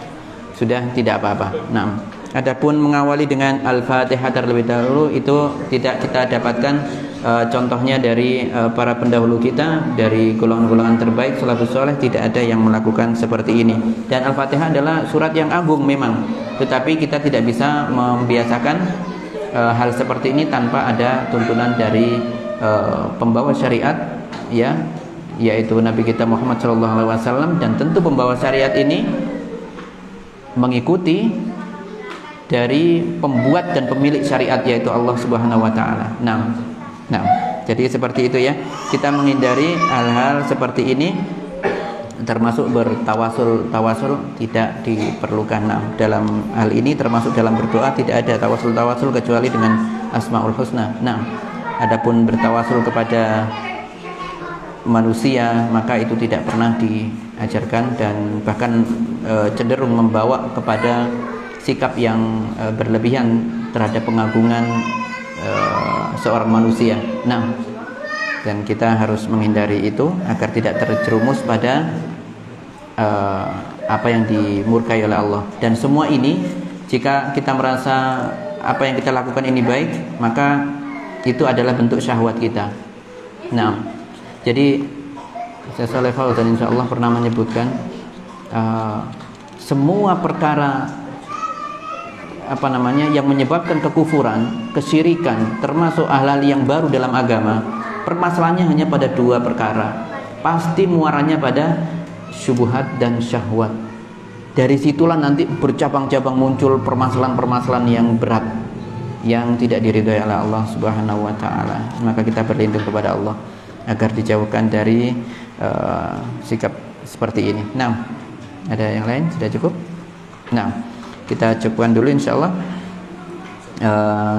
sudah tidak apa-apa. Nah, adapun mengawali dengan Al-Fatihah terlebih dahulu itu tidak kita dapatkan contohnya dari para pendahulu kita, dari golongan-golongan terbaik salafus saleh, tidak ada yang melakukan seperti ini. Dan Al-Fatihah adalah surat yang agung memang, tetapi kita tidak bisa membiasakan hal seperti ini tanpa ada tuntunan dari pembawa syariat, ya, yaitu Nabi kita Muhammad SAW. Dan tentu pembawa syariat ini mengikuti dari pembuat dan pemilik syariat, yaitu Allah Subhanahu wa taala. Nah, jadi seperti itu ya. Kita menghindari hal-hal seperti ini, termasuk bertawasul tidak diperlukan. Nah, dalam hal ini termasuk dalam berdoa tidak ada tawasul kecuali dengan Asmaul Husna. Nah, adapun bertawasul kepada manusia maka itu tidak pernah diajarkan dan bahkan cenderung membawa kepada sikap yang berlebihan terhadap pengagungan seorang manusia. Nah, dan kita harus menghindari itu agar tidak terjerumus pada apa yang dimurkai oleh Allah. Dan semua ini jika kita merasa apa yang kita lakukan ini baik, maka itu adalah bentuk syahwat kita. Nah, jadi Syekh Shalih Fauzan insyaallah pernah menyebutkan semua perkara yang menyebabkan kekufuran, kesyirikan, termasuk hal-hal yang baru dalam agama, permasalahannya hanya pada dua perkara. Pasti muaranya pada syubhat dan syahwat. Dari situlah nanti bercabang-cabang muncul permasalahan-permasalahan yang berat yang tidak diridhai oleh Allah Subhanahu wa taala. Maka kita berlindung kepada Allah agar dijauhkan dari sikap seperti ini. Nah, ada yang lain? Sudah cukup? Nah, kita cukupkan dulu insyaallah.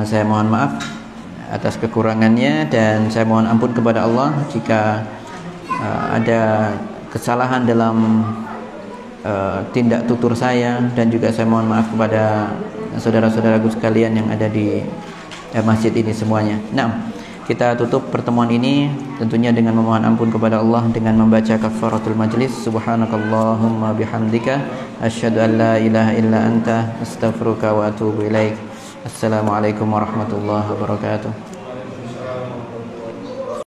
Saya mohon maaf atas kekurangannya dan saya mohon ampun kepada Allah jika ada kesalahan dalam tindak tutur saya, dan juga saya mohon maaf kepada saudara-saudaraku sekalian yang ada di masjid ini semuanya. Nah, kita tutup pertemuan ini tentunya dengan memohon ampun kepada Allah dengan membaca kafaratul majlis. Subhanakallahumma bihamdika asyhadu an la ilaha illa anta astaghfiruka wa atubu ilaik. Assalamualaikum warahmatullahi wabarakatuh.